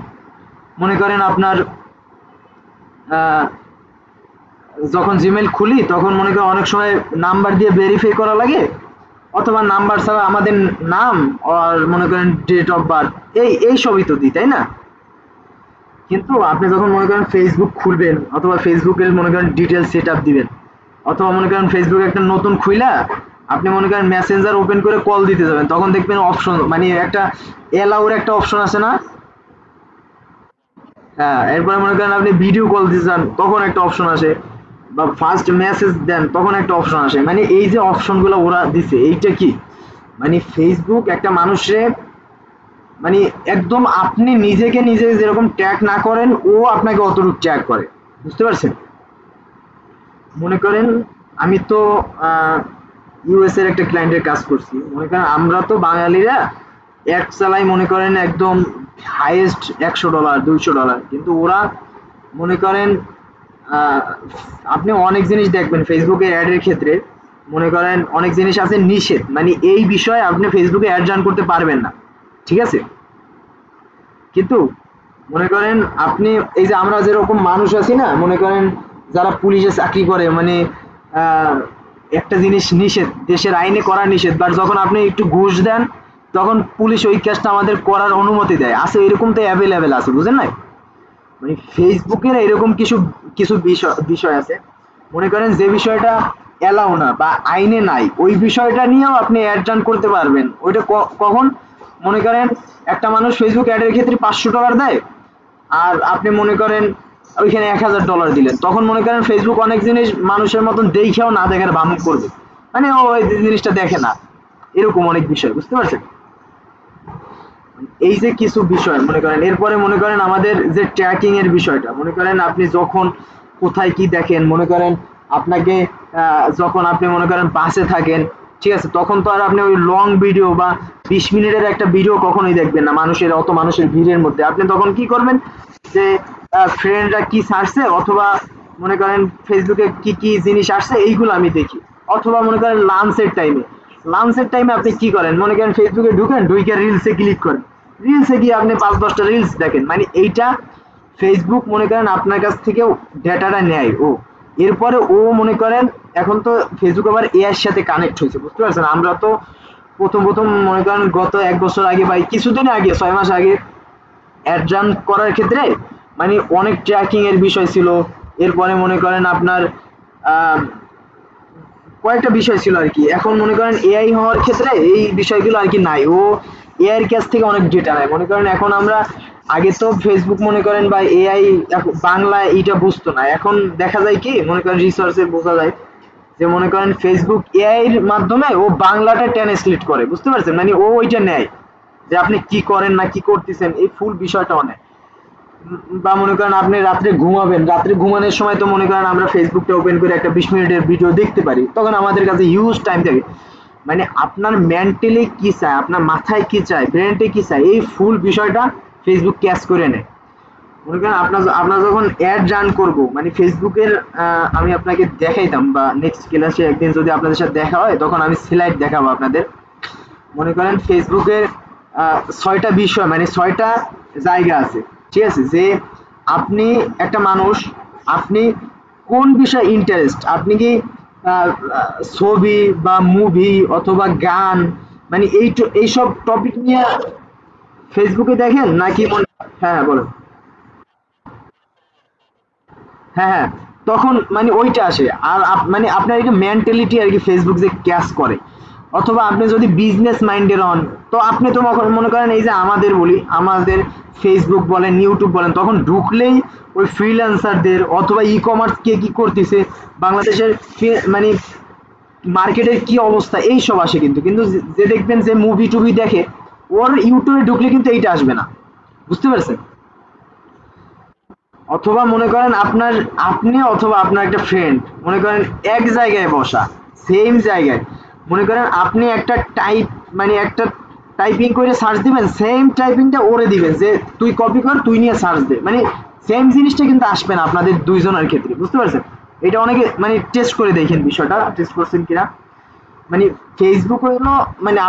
S1: মনে করেন আপনার আহ, যখন জিমেইল খুলি তখন মনে করেন অনেক সময় নাম্বার দিয়ে ভেরিফাই করা লাগে, অথবা নাম্বার ছাড়া আমাদের নাম আর মনে করেন ডেট অফ বার্থ, এই সবই তো দিই, তাই না? কিন্তু আপনি যখন মনে করেন ফেসবুক খুলবেন অথবা ফেসবুকের মনে করেন ডিটেলস সেট আপ দিবেন, অথবা মনে করেন ফেসবুক একটা নতুন খুইলা আপনি মনে করেন মেসেঞ্জার ওপেন করে কল দিতে যাবেন, তখন দেখবেন অপশন মানে একটা এলাউর একটা অপশন আছে না? হ্যাঁ, এরপরে মনে করেন আপনি ভিডিও কল দিতে চান তখন একটা অপশন আসে, বা ফার্স্ট মেসেজ দেন তখন একটা অপশন আসে, মানে এই যে অপশনগুলো ওরা দিছে এইটা কি, মানে ফেসবুক একটা মানুষের মানে একদম আপনি নিজেকে নিজে যেরকম ট্র্যাক না করেন ও আপনাকে অতটুকু ট্র্যাক করে, বুঝতে পারছেন? মনে করেন আমি তো ইউএস এর একটা ক্লায়েন্টের কাজ করছি, মনে করেন আমরা তো বাঙালিরা অ্যাড চালাই মনে করেন একদম হাইয়েস্ট $100 $200, কিন্তু ওরা মনে করেন আহ, আপনি অনেক জিনিস দেখবেন ফেসবুকে অ্যাডের ক্ষেত্রে, মনে করেন অনেক জিনিস আছে নিষেধ, মানে এই বিষয়ে আপনি ফেসবুকে অ্যাড রান করতে পারবেন না, ঠিক আছে? কিন্তু মনে করেন আপনি এই যে আমরা যেরকম মানুষ আছি না, মনে করেন যারা পুলিশে চাকরি করে, মানে আহ, একটা জিনিস নিষেধ, দেশের আইনে করা নিষেধ, বাট যখন আপনি একটু ঘুষ দেন তখন পুলিশ ওই কাজটা আমাদের করার অনুমতি দেয়, আছে এরকম তো অ্যাভেলেবেল আছে, বুঝেন না? মানে ফেসবুকের এরকম কিছু কিছু বিষয় বিষয় আছে, মনে করেন যে বিষয়টা এলাও না বা আইনে নাই, ওই বিষয়টা নিয়েও আপনি অ্যাড রান করতে পারবেন। ওইটা কখন, মনে করেন একটা মানুষ ফেসবুক অ্যাডের ক্ষেত্রে $500 দেয়, আর আপনি মনে করেন ওইখানে $1000 দিলেন, তখন মনে করেন ফেসবুক অনেক জিনিস মানুষের মতন দেখেও না দেখার ভান করবে, মানে ও ওই জিনিসটা দেখে না, এরকম অনেক বিষয়, বুঝতে পারছেন? এই যে কিছু বিষয় মনে করেন, এরপরে মনে করেন আমাদের যে ট্র্যাকিং এর বিষয়টা, মনে করেন আপনি যখন কোথায় কি দেখেন, মনে করেন আপনাকে যখন আপনি মনে করেন বাসে থাকেন, ঠিক আছে, তখন তো আর আপনি ওই লং ভিডিও বা 20 মিনিটের একটা ভিডিও কখনোই দেখবেন না মানুষের, অত মানুষের ভিড়ের মধ্যে। আপনি তখন কি করবেন, যে ফ্রেন্ডরা কি ছাড়ছে, অথবা মনে করেন ফেসবুকে কি কি জিনিস আসছে এইগুলো আমি দেখি, অথবা মনে করেন লাঞ্চের টাইমে আপনি কি করেন, মনে করেন ফেসবুকে ঢুকেন, ঢুকে রিলসে ক্লিক করেন, রিলসে গিয়ে আপনি 5-10টা রিলস দেখেন, মানে এইটা ফেসবুক মনে করেন আপনার কাছ থেকেও ডেটাটা নেয় ও, এরপরে ও মনে করেন এখন তো ফেসবুক আবার এআই এর সাথে কানেক্ট হয়েছে, বুঝতে পারছেন? আমরা তো প্রথম প্রথম মনে করেন গত 1 বছর আগে বা কিছুদিন আগে 6 মাস আগে অ্যাড রান করার ক্ষেত্রে মানে অনেক ট্র্যাকিং এর বিষয় ছিল, এরপরে মনে করেন আপনার আহ, কয়েকটা বিষয় ছিল আর কি। এখন মনে করেন এআই হওয়ার ক্ষেত্রে এই বিষয়গুলো আর কি নাই, ও এআই এর কাছ থেকে অনেক ডেটা নেয়, মনে করেন এখন আমরা আগে তো ফেসবুক মনে করেন বা এআই বাংলা এইটা বুঝতো না, এখন দেখা যায় কি মনে করেন রিসার্চে বোঝা যায় যে মনে করেন ফেসবুক এআই এর মাধ্যমে ও বাংলাটা ট্রান্সলেট করে, বুঝতে পারছেন? মানে ও ওইটা নেয় যে আপনি কি করেন না কি করতেছেন এই ফুল বিষয়টা অনেক। বা মনে করেন আপনি রাত্রে ঘুমাবেন, রাত্রে ঘুমানোর সময় তো মনে করেন আমরা ফেসবুকটা ওপেন করে একটা 20 মিনিটের ভিডিও দেখতে পারি, তখন আমাদের কাছে হিউজ টাইম থাকে। মানে আপনার মেন্টালি কি চায়, আপনার মাথায় কি চায়, ব্রেনটে কি চায়, এই ফুল বিষয়টা ফেসবুক ক্যাচ করে নেয়। মনে করেন আপনার আমরা যখন অ্যাড রান করব, মানে ফেসবুকের আমি আপনাকে দেখাইতাম, বা নেক্সট ক্লাসে একদিন যদি আপনাদের সাথে দেখা হয় তখন আমি স্লাইড দেখাবো আপনাদের। মনে করেন ফেসবুকের 6টা বিষয়, মানে 6টা জায়গা আছে, ঠিক আছে, যে আপনি একটা মানুষ, আপনি কোন বিষয়ে ইন্টারেস্ট, আপনি কি আহ, আহ, ছবি বা মুভি অথবা গান, মানে এইসব টপিক নিয়ে ফেসবুকে দেখেন নাকি হ্যাঁ হ্যাঁ বলেন। হ্যাঁ হ্যাঁ, তখন মানে ওইটা আসে, আর মানে আপনার এটা মেন্টালিটি আর কি ফেসবুক যে ক্যাচ করে। অথবা আপনি যদি বিজনেস মাইন্ডের হন, তো আপনি তো মনে করেন এই যে আমাদের বলি, আমাদের ফেসবুক বলেন ইউটিউব বলেন, তখন ঢুকলেই ওই ফ্রিল্যান্সারদের অথবা ই কমার্স কে কি করতেছে, বাংলাদেশের মানে মার্কেটের কি অবস্থা এই সব আসে, কিন্তু কিন্তু যে দেখবেন যে মুভি টুভি দেখে, ওর ইউটিউবে ঢুকলে কিন্তু এইটা আসবে না, বুঝতে পারছেন? অথবা মনে করেন আপনার, আপনি অথবা আপনার একটা ফ্রেন্ড মনে করেন এক জায়গায় বসা, সেম জায়গায়, মনে করেন আপনি একটা টাইপ, মানে একটা টাইপিং করে সার্চ দিবেন, সেম টাইপিংটা ওরে দিবেন যে তুই কপি কর, তুই নিয়ে সার্চ দে, মানে সেম জিনিসটা কিন্তু আসবে না আপনাদের দুইজনের ক্ষেত্রে, বুঝতে পারছেন? এটা অনেকে মানে টেস্ট করে দেখেন, বিষয়টা টেস্ট করছেন কিনা। মানে ফেসবুক হলো মানে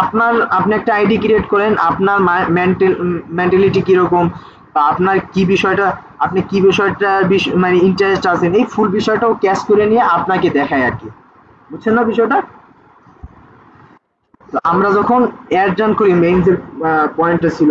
S1: আপনি একটা আইডি ক্রিয়েট করেন, আপনার মেন্টালিটি কিরকম, বা আপনার কি বিষয়টা, আপনি কি বিষয়টা মানে ইন্টারেস্ট আছেন, এই ফুল বিষয়টাও ক্যাচ করে নিয়ে আপনাকে দেখায় আর কি, বুঝছেন না বিষয়টা? তো আমরা যখন অ্যাড রান করি, মেইন যে পয়েন্টটা ছিল,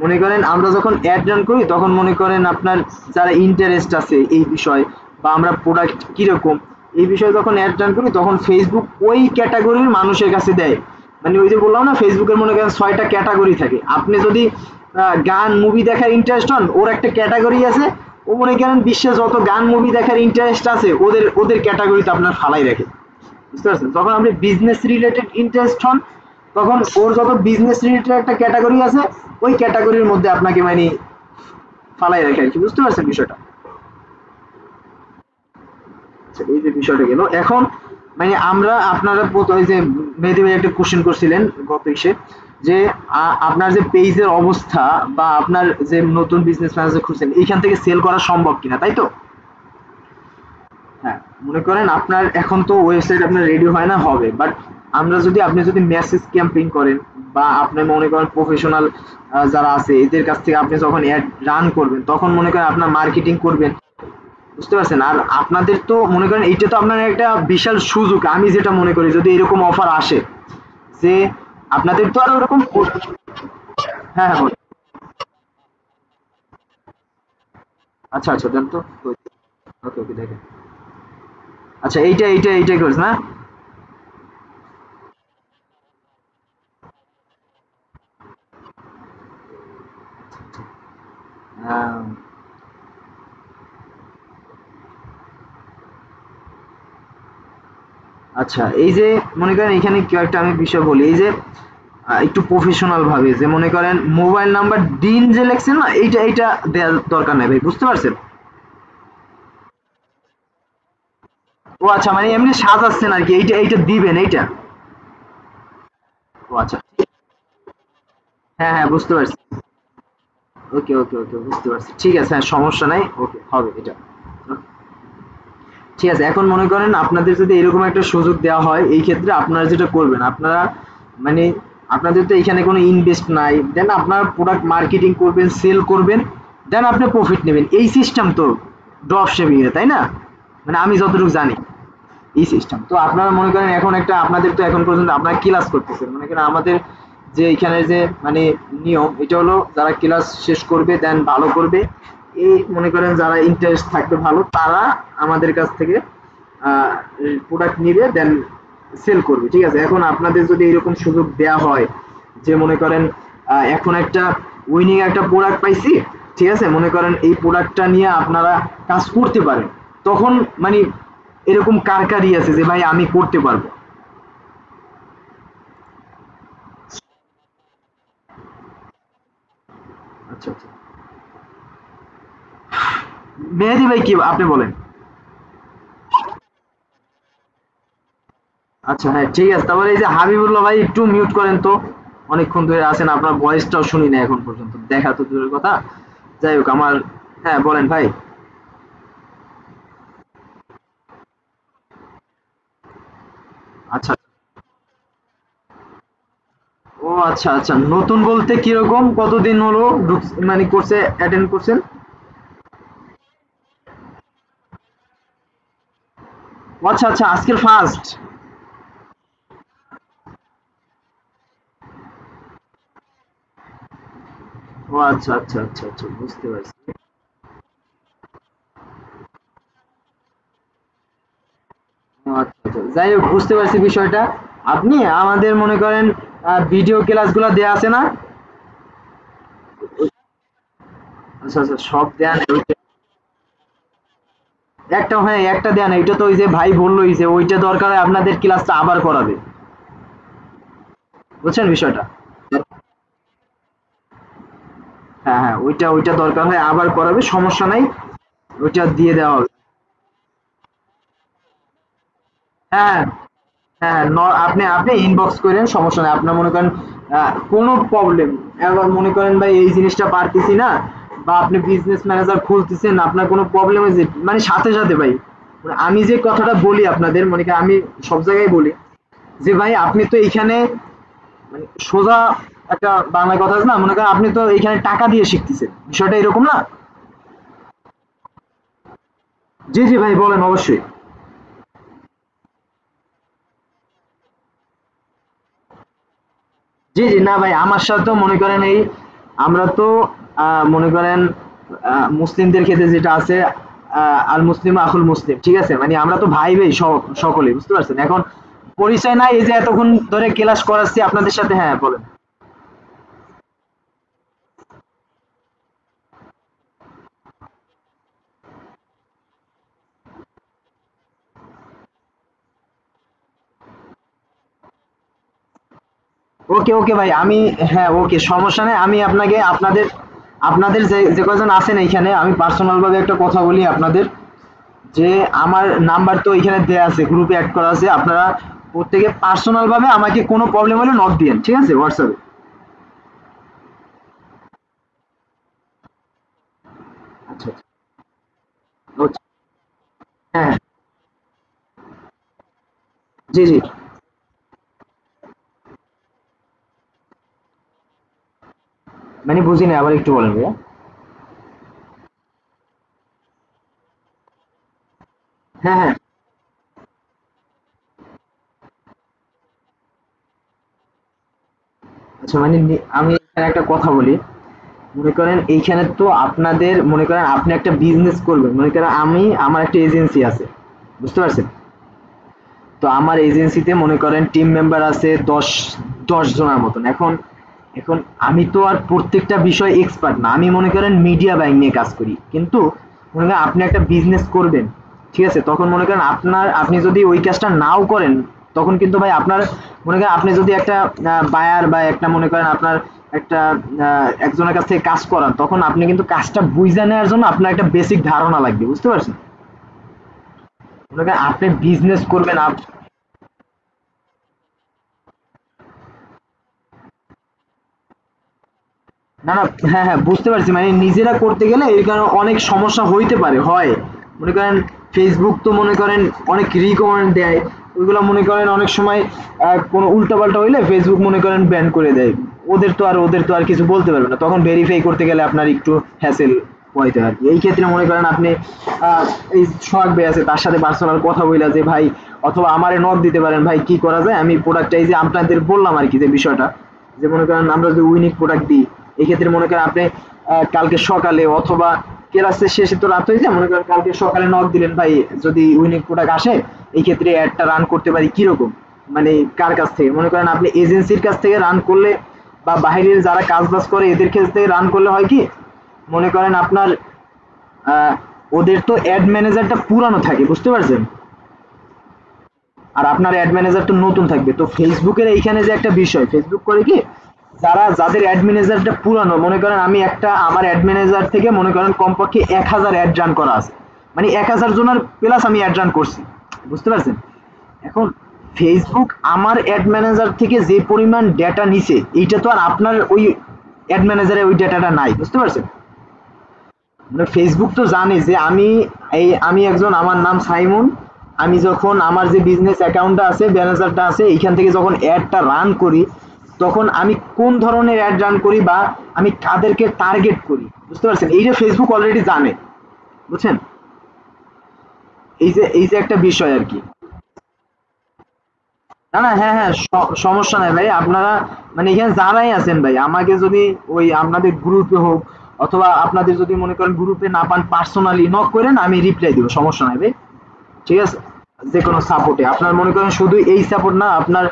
S1: মনে করেন আমরা যখন অ্যাড রান করি তখন মনে করেন আপনার যারা ইন্টারেস্ট আছে এই বিষয়, বা আমরা প্রোডাক্ট কিরকম এই বিষয়ে যখন অ্যাড রান করি, তখন ফেসবুক ওই ক্যাটাগরির মানুষের কাছে দেয়। মানে ওই যে বললাম না, ফেসবুকের মনে করেন 6টা ক্যাটাগরি থাকে, আপনি যদি গান মুভি দেখার ইন্টারেস্ট হন, ওর একটা ক্যাটাগরি আছে, ও মনে করেন বিশ্বে যত গান মুভি দেখার ইন্টারেস্ট আছে ওদের ওদের ক্যাটাগরিতে আপনার ফালাই রাখে, বুঝতে পারছেন? যখন আপনি বিজনেস রিলেটেড ইন্টারেস্ট হন, তখন ওর যত বিজনেস রিলেটেড একটা ক্যাটাগরি আছে, ওই ক্যাটাগরির মধ্যে আপনাকে মানে ফালাই রাখে আর কি, বুঝতে পারছেন বিষয়টা? আচ্ছা, এই যে বিষয়টা গেল। এখন মানে আমরা আপনারা ওই যে মেহেদী ভাই একটা কোশ্চেন করছিলেন গত ইসে, যে আপনার যে পেজের অবস্থা বা আপনার যে নতুন বিজনেস ম্যানেজার খুঁজছেন এইখান থেকে সেল করা সম্ভব কিনা, তাই তো? হ্যাঁ, মনে করেন আপনার এখন তো ওয়েবসাইট আপনার রেডি হয় না, হবে, বাট আমরা যদি আপনি যদি মেসেজ ক্যাম্পেইন করেন বা আপনি মনে করেন প্রফেশনাল যারা আছে এদের কাছ থেকে আপনি যখন অ্যাড রান করবেন তখন মনে করেন আপনার মার্কেটিং করবেন, বুঝতে পারছেন? আর আপনাদের তো মনে করেন এইটা তো আপনার একটা বিশাল সুযোগ, আমি যেটা মনে করি যদি এরকম অফার আসে যে আপনাদের তো আর ওরকম হ্যাঁ হ্যাঁ বলুন। আচ্ছা আচ্ছা দেন তো। ওকে ওকে দেখেন। আচ্ছা এইটাই করছ না? আহ, আচ্ছা এই যে মনে করেন এখানে কি একটা আমি বিষয় বলি, এই যে একটু প্রফেশনাল ভাবে যে মনে করেন মোবাইল নাম্বার দিন যে লেখছেন না, এইটা দেওয়ার দরকার নাই ভাই, বুঝতে পারছেন? ও আচ্ছা, মানে এমনি সাজাচ্ছেন আর কি, এইটা দিবেন এইটা। ও আচ্ছা, হ্যাঁ হ্যাঁ বুঝতে পারছি। ওকে ওকে ওকে বুঝতে পারছি, ঠিক আছে, হ্যাঁ সমস্যা নাই, ওকে হবে এটা। ঠিক আছে, এখন মনে করেন আপনাদের যদি এরকম একটা সুযোগ দেওয়া হয় এই ক্ষেত্রে আপনারা যেটা করবেন, আপনারা মানে আপনাদের তো এখানে কোনো ইনভেস্ট নাই, দেন আপনার প্রোডাক্ট মার্কেটিং করবেন, সেল করবেন, দেন আপনি প্রফিট নেবেন, এই সিস্টেম তো ড্রপ শিপিং এ, তাই না? মানে আমি যতটুকু জানি এই সিস্টেম তো আপনারা মনে করেন এখন একটা আপনাদের তো এখন পর্যন্ত আপনারা ক্লাস করতেছেন, মনে করেন আমাদের যে এখানে যে মানে নিয়ম এটা হলো যারা ক্লাস শেষ করবে দেন ভালো করবে, এই মনে করেন যারা ইন্টারেস্ট থাকবে ভালো তারা আমাদের কাছ থেকে প্রোডাক্ট নিবে দেন সেল করবে, ঠিক আছে? এখন আপনাদের যদি এরকম সুযোগ দেয়া হয় যে মনে করেন এখন একটা উইনিং একটা প্রোডাক্ট পাইছি, ঠিক আছে, মনে করেন এই প্রোডাক্টটা নিয়ে আপনারা কাজ করতে পারেন, তখন মানে এরকম কার কারই আছে যে ভাই আমি করতে পারবো? আচ্ছা আচ্ছা, মেহেদি ভাই কি আপনি বলেন? আচ্ছা হ্যাঁ ঠিক আছে, তারপরে এই যে হাবিবুল্লাহ ভাই একটু মিউট করেন তো, অনেকক্ষণ ধরে আছেন, আপনার ভয়েসটাও শুনি না এখন পর্যন্ত, দেখা তো দূরের কথা। যাই হোক আমার, হ্যাঁ বলেন ভাই। আচ্ছা, ও আচ্ছা আচ্ছা, নতুন বলতে কিরকম, কতদিন হলো মানে কোর্সে অ্যাটেন্ড করছেন? ও আচ্ছা আচ্ছা, আজকের ফার্স্ট। ও আচ্ছা আচ্ছা আচ্ছা আচ্ছা বুঝতে পারছি। ও আচ্ছা আচ্ছা, যাই হোক বুঝতে পারছি বিষয়টা। আপনি আমাদের মনে করেন ভিডিও ক্লাসগুলো দেয়া আছে না? আচ্ছা আচ্ছা, সব দেয়া নেই একটা, হ্যাঁ একটা দেয়া নেই, এটা তো ওই যে ভাই বললোই যে ওইটা দরকার হয় আপনাদের ক্লাসটা আবার করাবে, বুঝছেন বিষয়টা? হ্যাঁ হ্যাঁ, ওইটা দরকার হয় আবার করাবে, সমস্যা নাই, ওইটা দিয়ে দেওয়া হবে। হ্যাঁ হ্যাঁ আপনি আপনি ইনবক্স করেন, সমস্যা নাই, আপনার মনে করেন কোনো প্রবলেম, এবার মনে করেন ভাই এই জিনিসটা পারতেছি না বা আপনি বিজনেস ম্যানেজার খুলতেছেন আপনার কোনো প্রবলেম হয়েছে, মানে সাথে সাথে ভাই, মানে আমি যে কথাটা বলি আপনাদের মনে করেন আমি সব জায়গায় বলি যে ভাই আপনি তো এইখানে মানে সোজা একটা বাংলা কথা আছে না, মনে করেন আপনি তো এইখানে টাকা দিয়ে শিখতেছেন, বিষয়টা এরকম না? জি জি ভাই বলেন অবশ্যই। জি জি না ভাই, আমার সাথেও মনে করেন এই আমরা তো মনে করেন মুসলিমদের ক্ষেত্রে যেটা আছে আল মুসলিম আখুল মুসলিম, ঠিক আছে, মানে আমরা তো ভাই ভাই সকলে, বুঝতে পারছেন? এখন পরিচয় নাই, এই যে এতক্ষণ ধরে ক্লাস করাচ্ছি আপনাদের সাথে, হ্যাঁ বলেন। ওকে ওকে ভাই আমি, হ্যাঁ ওকে সমস্যা নেই, আমি আপনাকে আপনাদের আপনাদের যে যে কজন আছেন এইখানে আমি পার্সোনাল ভাবে একটা কথা বলি আপনাদের, যে আমার নাম্বার তো এখানে দেয়া আছে, গ্রুপে অ্যাড করা আছে, আপনারা প্রত্যেকে পার্সোনাল ভাবে আমাকে কোনো প্রবলেম হলে নক দিয়েন, ঠিক আছে, হোয়াটসঅ্যাপে। আচ্ছা আচ্ছা। আচ্ছা, হ্যাঁ হ্যাঁ, জি জি। মানে বুঝিনি, আবার একটু বলেন ভাইয়া। হ্যাঁ হ্যাঁ। আচ্ছা মানে আমি এখানে একটা কথা বলি, মনে করেন এইখানে তো আপনাদের, মনে করেন আপনি একটা বিজনেস করবেন, মনে করেন আমি আমার একটা এজেন্সি আছে, বুঝতে পারছেন? তো আমার এজেন্সিতে মনে করেন টিম মেম্বার আছে 10 জনের মতন। এখন এখন আমি তো আর প্রত্যেকটা বিষয় এক্সপার্ট না, আমি মনে করেন মিডিয়া বাইং নিয়ে কাজ করি, কিন্তু মনে করেন আপনি একটা বিজনেস করবেন, ঠিক আছে, তখন মনে করেন আপনি যদি ওই কাজটা নাও করেন, তখন কিন্তু ভাই আপনার, মনে করেন আপনি যদি একটা বায়ার বা একটা, মনে করেন আপনার একটা একজনের কাছ থেকে কাজ করান, তখন আপনি কিন্তু কাজটা বুঝে নেওয়ার জন্য আপনার একটা বেসিক ধারণা লাগবে, বুঝতে পারছেন? মনে করেন আপনি বিজনেস করবেন না না, হ্যাঁ হ্যাঁ, বুঝতে পারছি, মানে নিজেরা করতে গেলে এই কারণে অনেক সমস্যা হইতে পারে, হয়। মনে করেন ফেসবুক তো মনে করেন অনেক রিকমেন্ড দেয়, ওইগুলো মনে করেন অনেক সময় কোনো উল্টাপাল্টা হইলে ফেসবুক মনে করেন ব্যান করে দেয়। ওদের তো আর কিছু বলতে পারবে না, তখন ভেরিফাই করতে গেলে আপনার একটু হ্যাসেল হইতে আর কি। এই ক্ষেত্রে মনে করেন আপনি এই সোহাগ ভাই আছে, তার সাথে পার্সোনাল কথা বইলা যে ভাই, অথবা আমারে নক দিতে পারেন, ভাই কি করা যায়, আমি প্রোডাক্টটা এই যে আপনাদের বললাম আর কি, যে বিষয়টা, যে মনে করেন আমরা যদি উইনিক প্রোডাক্ট দিই, এই ক্ষেত্রে মনে করেন আপনি কালকে সকালে অথবা ক্লাসের শেষে তো রাত হয়ে যায়, মনে করেন কালকে সকালে নক দিলেন, ভাই যদি উইনিক প্রোডাক্ট আসে, এই ক্ষেত্রে অ্যাডটা রান করতে পারি কিরকম, মানে কার কাছ থেকে, মনে করেন আপনি এজেন্সির কাছ থেকে রান করলে বা বাইরের যারা কাজ বাজ করে এদের কাছ থেকে রান করলে হয় কি, মনে করেন আপনার আহ, ওদের তো অ্যাড ম্যানেজারটা পুরানো থাকে, বুঝতে পারছেন? আর আপনার অ্যাড ম্যানেজার তো নতুন থাকবে। তো ফেসবুকের এইখানে যে একটা বিষয়, ফেসবুক করে কি, যাদের অ্যাড ম্যানেজারটা পুরানো, মনে করেন আমি একটা আমার অ্যাড ম্যানেজার থেকে মনে করেন কমপক্ষে 1000 অ্যাড রান করা আছে, মানে 1000 জনের প্লাস আমি অ্যাড রান করছি, বুঝতে পারছেন? এখন ফেসবুক আমার অ্যাড ম্যানেজার থেকে যে পরিমাণ ডেটা নিছে, এইটা তো আর আপনার ওই অ্যাড ম্যানেজারে ওই ডেটাটা নাই, বুঝতে পারছেন? মানে ফেসবুক তো জানে যে আমি একজন, আমার নাম সাইমন, আমি যখন আমার যে বিজনেস অ্যাকাউন্টটা আছে, ম্যানেজারটা আছে, এইখান থেকে যখন অ্যাডটা রান করি, তখন আমি কোন ধরনের অ্যাড রান করি বা আমি কাদেরকে টার্গেট করি, বুঝতে পারছেন? এইটা ফেসবুক অলরেডি জানে, বুঝছেন? এই যে একটা বিষয় আর কি। না না, হ্যাঁ হ্যাঁ, সমস্যা নাই ভাই, আপনারা মানে এখানে যারাই আছেন ভাই, আমাকে যদি ওই আপনাদের গ্রুপে হোক, অথবা আপনাদের যদি মনে করেন গ্রুপে না পান, পার্সোনালি নক করেন, আমি রিপ্লাই দিব, সমস্যা নাই ভাই, ঠিক আছে? যে কোনো সাপোর্টে আপনার, মনে করেন শুধু এই সাপোর্ট না, আপনার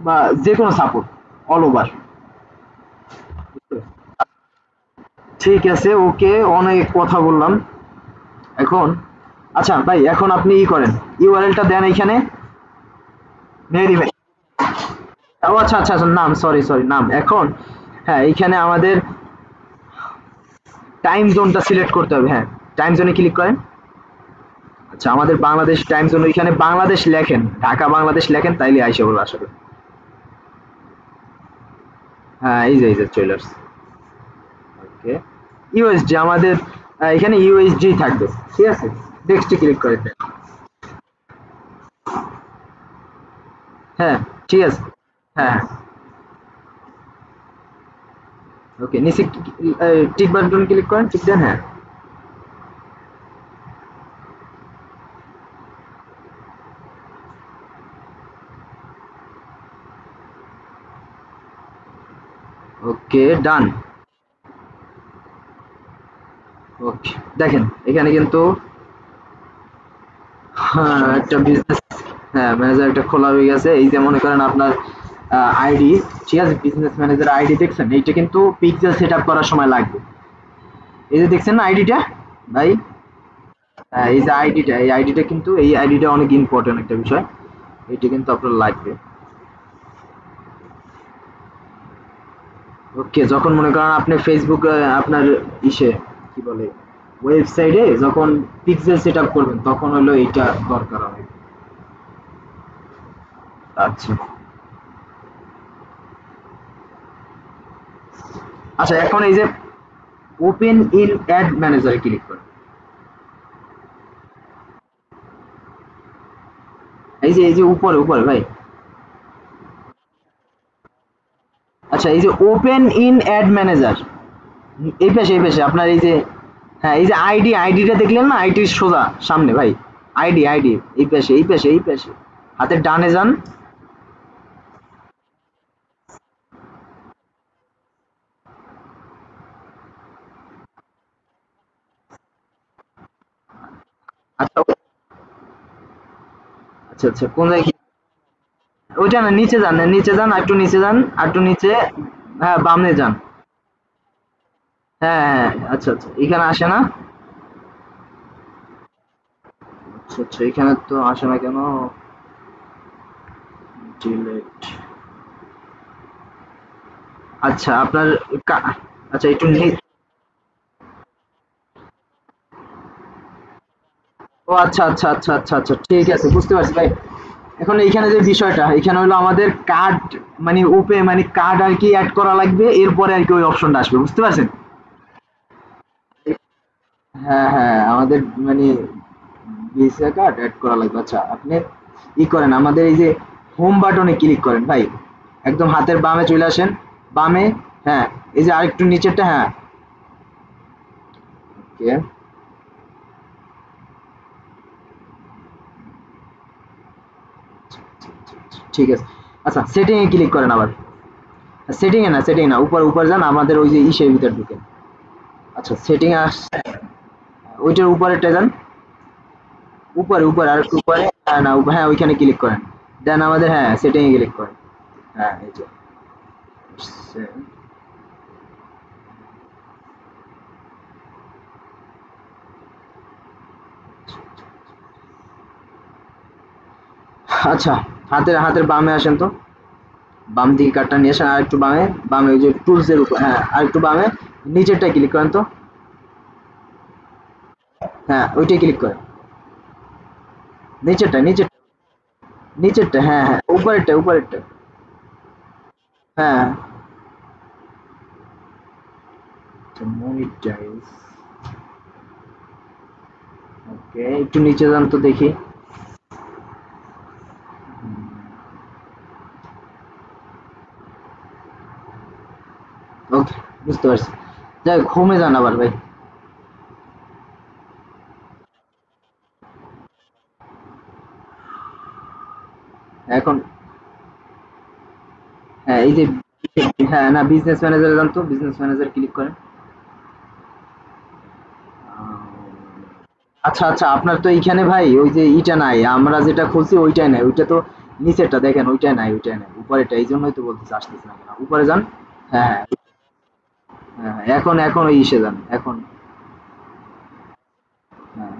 S1: বা যে কোনো সাপোর্ট, অল ওভার। ঠিক আছে, ওকে, অনেক কথা বললাম এখন। আচ্ছা ভাই, এখন আপনি ই করেন, ইউআরএলটা দেন এইখানে, মেহেদি ভাই। ও আচ্ছা আচ্ছা আচ্ছা, নাম, সরি সরি, নাম এখন। হ্যাঁ, এইখানে আমাদের টাইম জোনটা সিলেক্ট করতে হবে, হ্যাঁ, টাইম জোনে ক্লিক করেন। আচ্ছা, আমাদের বাংলাদেশ টাইম জোন, ওইখানে বাংলাদেশ লেখেন, ঢাকা বাংলাদেশ লেখেন, তাইলে আইসা বলবো আসলে। হ্যাঁ, এই যে চলে আসছে। ওকে, ইউএসডি আমাদের এখানে ইউএসডি থাকবে, ঠিক আছে, নেক্সটে ক্লিক করে দেন। হ্যাঁ, ঠিক আছে, হ্যাঁ, ওকে, নিচে টিক বাটন ক্লিক করেন, টিক দেন, হ্যাঁ। ওকে, ডান। ওকে, দেখেন এখানে কিন্তু হ্যাঁ, একটা বিজনেস, হ্যাঁ, ম্যানেজার একটা খোলা হয়ে গেছে। এই যে মনে করেন আপনার আইডি, ঠিক আছে, বিজনেস ম্যানেজার আইডি দেখছেন, এইটা কিন্তু পিক্সেল সেট আপ করার সময় লাগবে। এই যে দেখছেন না আইডিটা ভাই, এই যে আইডিটা, এই আইডিটা কিন্তু, এই আইডিটা অনেক ইম্পর্টেন্ট একটা বিষয়, এটা কিন্তু আপনার লাগবে। ওকে, যখন মনে করেন আপনি ফেসবুক আপনার ইসে কি বলে ওয়েবসাইটে যখন পিক্সেল সেটআপ করবেন তখন হলো এইটা দরকার হবে। আচ্ছা আচ্ছা, এখন এই যে ওপেন ইন অ্যাড ম্যানেজারে ক্লিক করেন। এই যে উপরে উপরে ভাই। আচ্ছা, এই যে ওপেন ইন অ্যাড ম্যানেজার, এই পাশে আপনার এই যে, হ্যাঁ এই যে আইডিটা দেখলেন না, আইডির সোজা সামনে ভাই। আইডি এই পাশে হাতের ডানে যান। আচ্ছা আচ্ছা আচ্ছা, কোন জায়গায়? ওইটা না, নিচে যান, নিচে যান, আর একটু নিচে যান, আর একটু নিচে। হ্যাঁ বামে যান। হ্যাঁ হ্যাঁ, আচ্ছা আচ্ছা, এখানে আসে না। আচ্ছা আচ্ছা, এখানে তো আসে না কেন? ডিলেট। আচ্ছা আপনার আচ্ছা একটু ও আচ্ছা আচ্ছা আচ্ছা আচ্ছা আচ্ছা, ঠিক আছে, বুঝতে পারছি ভাই। এখন এইখানে যে বিষয়টা, এখানে হলো আমাদের কার্ড, মানে মানে কার্ড আর কি অ্যাড করা লাগবে, এরপরে আর কি ওই অপশনটা আসবে, বুঝতে পারছেন? হ্যাঁ হ্যাঁ, আমাদের মানে ভিসা কার্ড অ্যাড করা লাগবে। আচ্ছা আপনি করেন, আমাদের এই যে হোম বাটনে ক্লিক করেন ভাই, একদম হাতের বামে চলে আসেন। বামে, হ্যাঁ, এই যে আরেকটু নিচেরটা, হ্যাঁ। ওকে, ঠিক আছে। আচ্ছা, সেটিং এ ক্লিক করেন আবার। সেটিং এ না, উপর উপর যান, আমাদের ওই যে ইসের ভিতর ঢুকেন। আচ্ছা, সেটিং এ আসছে, ওইটার উপরেরটা যান। উপরে উপরে আর একটু উপরে, হ্যাঁ না, হ্যাঁ ওইখানে ক্লিক করেন। দেন আমাদের, হ্যাঁ সেটিং এ ক্লিক করেন। হ্যাঁ এই যে আসছে। আচ্ছা, হাতের হাতের বামে আসেন তো। বাম দিকে কার্ডটা নিয়ে আসেন, আর একটু বামে। বামে ওই যে টুলস এর উপর, হ্যাঁ আর একটু বামে। নিচেরটা ক্লিক করেন তো। হ্যাঁ ওইটাই ক্লিক করেন। নিচেরটা নিচেরটা নিচেরটা, হ্যাঁ হ্যাঁ, উপরেরটা। হ্যাঁ, মনিটাইজ। ওকে, একটু নিচে যান তো দেখি। ওকে, বুঝতে পারছি। যাই হোক, হোমে যান আবার ভাই। এখন, হ্যাঁ এই যে, হ্যাঁ না, বিজনেস ম্যানেজারে যান তো, বিজনেস ম্যানেজার ক্লিক করেন। আচ্ছা আচ্ছা, আপনার তো এইখানে ভাই ওই যে ইটা নাই, আমরা যেটা খুলছি ওইটাই নাই, ওইটা তো নিচেরটা দেখেন, ওইটাই নাই, উপরেরটা, এই জন্যই তো বলতেছি আসতেছে না কেন, উপরে যান। হ্যাঁ হ্যাঁ হ্যাঁ, এখন ওই ইসে যান এখন। হ্যাঁ,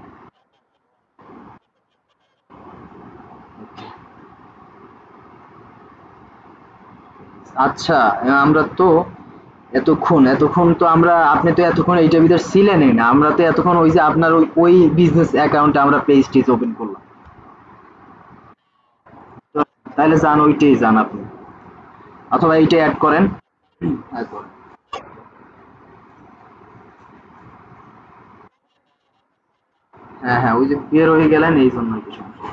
S1: আচ্ছা, আমরা তো এতক্ষণ তো আমরা, আপনি তো এতক্ষণ এইটার ভিতর ছিলেনই না, আমরা তো এতক্ষণ ওই যে আপনার ওই বিজনেস অ্যাকাউন্টে আমরা পেজ টেজ ওপেন করলাম। তো তাহলে যান, ওইটাই যান আপনি, অথবা এইটাই অ্যাড করেন। add করেন। হ্যাঁ হ্যাঁ, ওই যে বের হয়ে গেলেন, এই জন্য কি সমস্যা।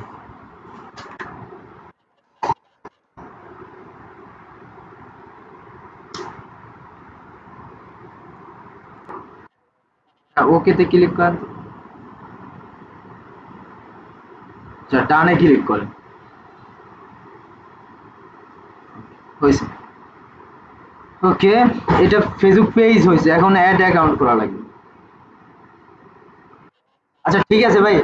S1: হ্যাঁ, ওকেতে ক্লিক করেন। আচ্ছা, ডানে ক্লিক করেন। হয়েছে। ওকে, এটা ফেসবুক পেজ হয়েছে, এখন অ্যাড অ্যাকাউন্ট করা লাগবে। আচ্ছা ঠিক আছে ভাই,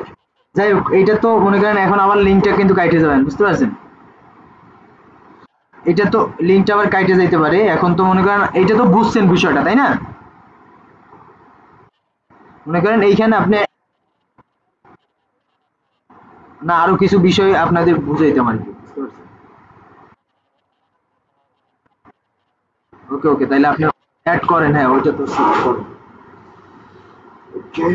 S1: যাই হোক, এইটা তো মনে করেন এখন আবার লিঙ্কটা কিন্তু কাইটে যাবেন, বুঝতে পারছেন? এটা তো লিঙ্কটা আবার কাইটে যাইতে পারে, এখন তো মনে করেন এইটা তো বুঝছেন বিষয়টা, তাই না? মনে করেন এইখানে আপনি, না আরো কিছু বিষয় আপনাদের বুঝাইতাম আর কি, বুঝতে পারছেন? ওকে ওকে, তাহলে আপনি অ্যাড করেন, হ্যাঁ ওইটা তো করেন। ওকে।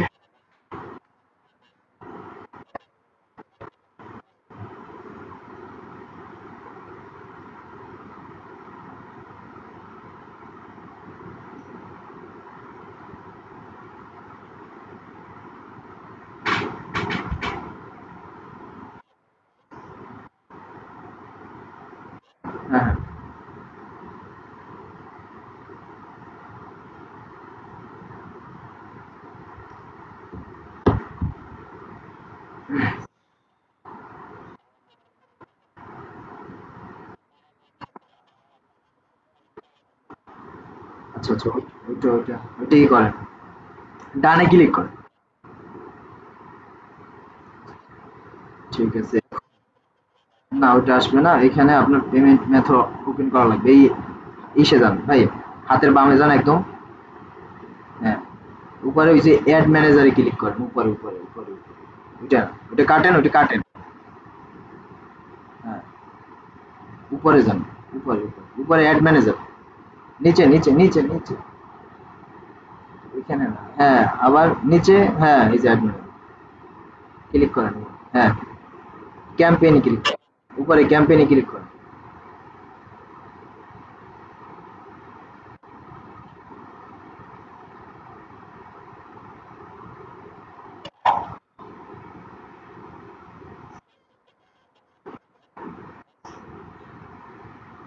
S1: আচ্ছা আচ্ছা, ওইটাই করেন, ডানে ক্লিক করেন। ঠিক আছে, না ওটা আসবে না, এখানে আপনার পেমেন্ট মেথড ওপেন করা লাগবে। এই ইসে যান ভাই, হাতের বামে যান একদম। হ্যাঁ, উপরে ওই যে অ্যাড ম্যানেজারে ক্লিক করেন, উপরে উপরে উপরে উপরে। ওইটা না, ওটা কাটেন, ওটা কাটেন। হ্যাঁ, উপরে যান, উপরে উপরে উপরে অ্যাড ম্যানেজার, নিচে নিচে নিচে নিচে, এখানে না, হ্যাঁ আবার নিচে, হ্যাঁ এই যে অ্যাড ম্যানেজার ক্লিক করেন। হ্যাঁ, ক্যাম্পেইনে ক্লিক করেন, উপরে ক্যাম্পেইনে ক্লিক করেন।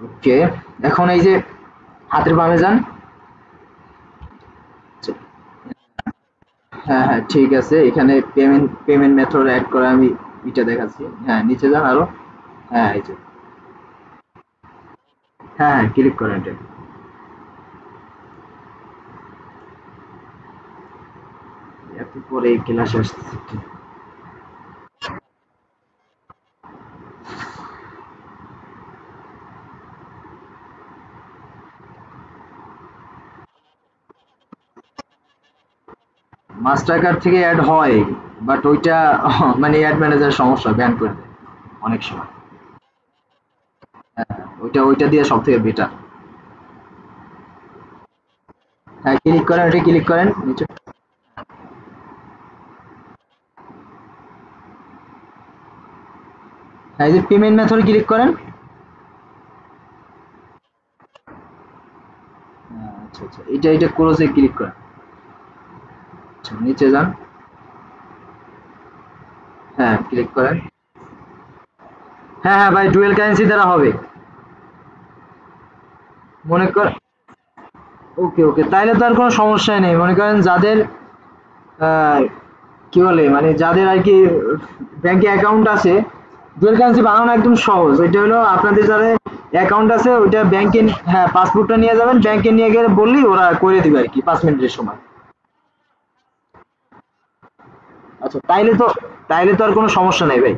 S1: ওকে, এখন এই যে হাতের বামে যান। হ্যাঁ হ্যাঁ ঠিক আছে, এখানে পেমেন্ট পেমেন্ট মেথড অ্যাড করা আমি এটা দেখাচ্ছি। হ্যাঁ নিচে যান আরো। হ্যাঁ এই যে, হ্যাঁ হ্যাঁ ক্লিক করেন এটা। এত পরে এই ক্লাস আসছে। মাস্টার কার্ড থেকে অ্যাড হয়, বাট ওইটা মানে অ্যাড ম্যানেজার সমস্যা, ব্যান করে দেয় অনেক সময়। হ্যাঁ, ওইটা ওইটা দিয়ে সব থেকে বেটার। হ্যাঁ ক্লিক করেন, ওটা ক্লিক করেন নিচে। হ্যাঁ, এই যে পেমেন্ট মেথড ক্লিক করেন। হ্যাঁ, আচ্ছা আচ্ছা, এটা এটা ক্লোজে ক্লিক করেন। আচ্ছা, নিচে যান। হ্যাঁ ক্লিক করেন। হ্যাঁ হ্যাঁ ভাই, ডুয়েল কারেন্সি দ্বারা হবে, মনে কর। ওকে ওকে, তাইলে তো আর কোনো সমস্যাই নেই। মনে করেন যাদের আহ, কি বলে মানে যাদের আর কি ব্যাংকে অ্যাকাউন্ট আছে, ডুয়েল কারেন্সি বানানো একদম সহজ। ওইটা হলো আপনাদের যাদের অ্যাকাউন্ট আছে ওইটা ব্যাংকে, হ্যাঁ পাসপোর্টটা নিয়ে যাবেন, ব্যাংকে নিয়ে গেলে বললেই ওরা করে দিবে আর কি 5 মিনিটের সময়। আচ্ছা, তাইলে তো আর কোনো সমস্যা নাই ভাই,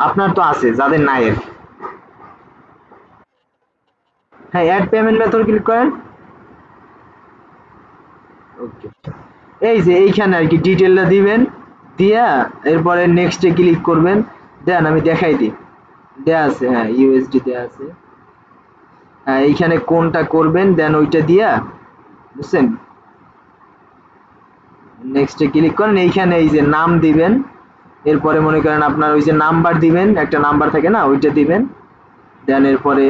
S1: আপনার তো আছে, যাদের নাই আর কি। হ্যাঁ, অ্যাড পেমেন্ট মেথড ক্লিক করেন। ওকে, এই যে এইখানে আর কি ডিটেলটা দিবেন, দিয়া এরপরে নেক্সটে ক্লিক করবেন। দেন আমি দেখাই দিই, দেয়া আছে, হ্যাঁ ইউএসডি দেয়া আছে। হ্যাঁ, এইখানে কোনটা করবেন দেন ওইটা দিয়া, বুঝছেন, নেক্সটে ক্লিক করেন। এইখানে এই যে নাম দিবেন, এরপরে মনে করেন আপনার ওই যে নাম্বার দিবেন, একটা নাম্বার থাকে না, ওইটা দিবেন। দেন এরপরে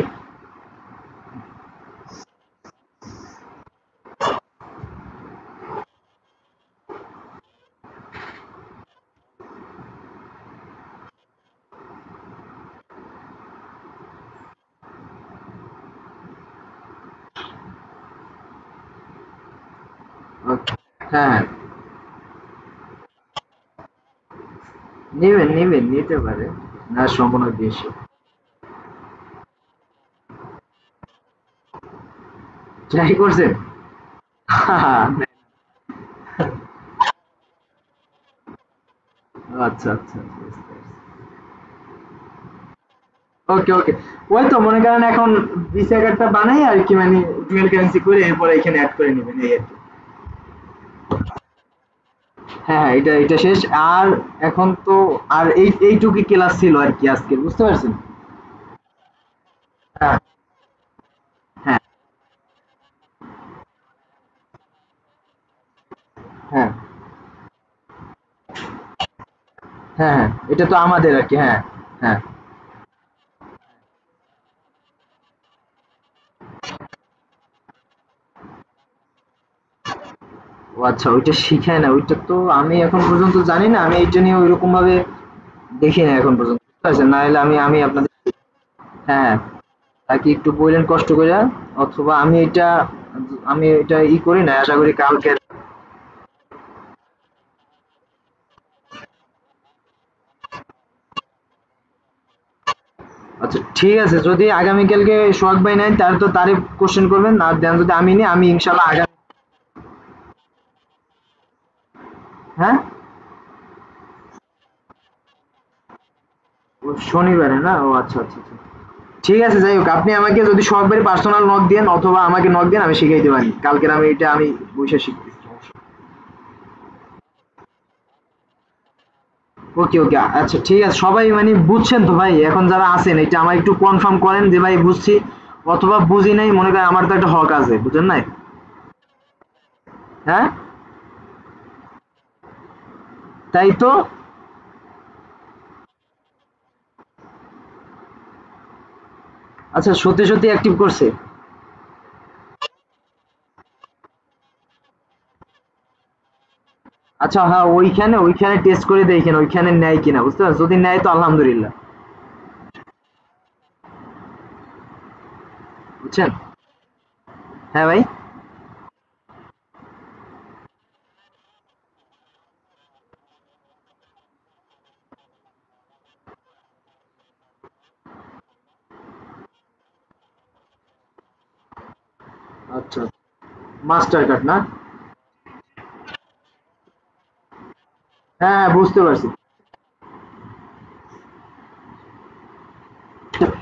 S1: ওকে, হ্যাঁ হ্যাঁ নিবেন নিতে পারে, না সম্ভাবনা বেশি। ট্রাই করছেন? আচ্ছা আচ্ছা, বুঝতে পারছি। ওকে ওকে, ওই তো মনে করেন এখন ভিসা কার্ডটা বানাই আর কি, মানে ডুয়াল কারেন্সি করে এরপরে এখানে অ্যাড করে নেবেন, এই আর কি। হ্যাঁ হ্যাঁ, এটা এটা শেষ। আর এখন তো আর এইটুকুই ক্লাস ছিল আর কি আজকে, বুঝতে পারছেন? হ্যাঁ হ্যাঁ হ্যাঁ হ্যাঁ হ্যাঁ, এটা তো আমাদের আর কি। হ্যাঁ হ্যাঁ। ও আচ্ছা, ওইটা শিখায় না, ওইটা তো আমি এখন পর্যন্ত জানি না, আমি এইটা নিয়ে ওইরকম ভাবে দেখি না এখন পর্যন্ত, বুঝতে পারছেন? না হলে আমি আমি আপনাদের, হ্যাঁ তাকে একটু বললেন কষ্ট করে, অথবা আমি এটা ই করি না, আশা করি কালকে। আচ্ছা ঠিক আছে, যদি আগামীকালকে সোহাগ ভাই নেন তাহলে তো তারে কোশ্চেন করবেন, আর দেন যদি আমি নিই, আমি ইনশাল্লাহ আগামী হ্যাঁ, ও শনিবারে না? ও আচ্ছা আচ্ছা আচ্ছা। ঠিক আছে, যাই হোক, আপনি আমাকে যদি সবাই পার্সোনাল নক দেন অথবা আমাকে নক দেন, আমি শিখাইতে পারি। কালকের আমি এটা আমি বসে শিখতেছি, সমস্যা নেই। ওকে ওকে, আচ্ছা ঠিক আছে, সবাই মানে বুঝছেন তো ভাই? এখন যারা আছেন এটা আমার একটু কনফার্ম করেন যে ভাই বুঝছি অথবা বুঝি নাই, মনে করেন আমার তো একটা হক আছে, বুঝছেন নাই? হ্যাঁ, তাই তো। আচ্ছা, সত্যি সত্যি অ্যাক্টিভ করছে? আচ্ছা, হ্যাঁ, ওইখানে ওইখানে টেস্ট করে দেখেন ওইখানে নেয় কিনা, বুঝতে পারছেন? যদি নেয় তো আলহামদুলিল্লাহ। বুঝছেন? হ্যাঁ ভাই। আচ্ছা, মাস্টার কার্ড না? হ্যাঁ হ্যাঁ, বুঝতে পারছি।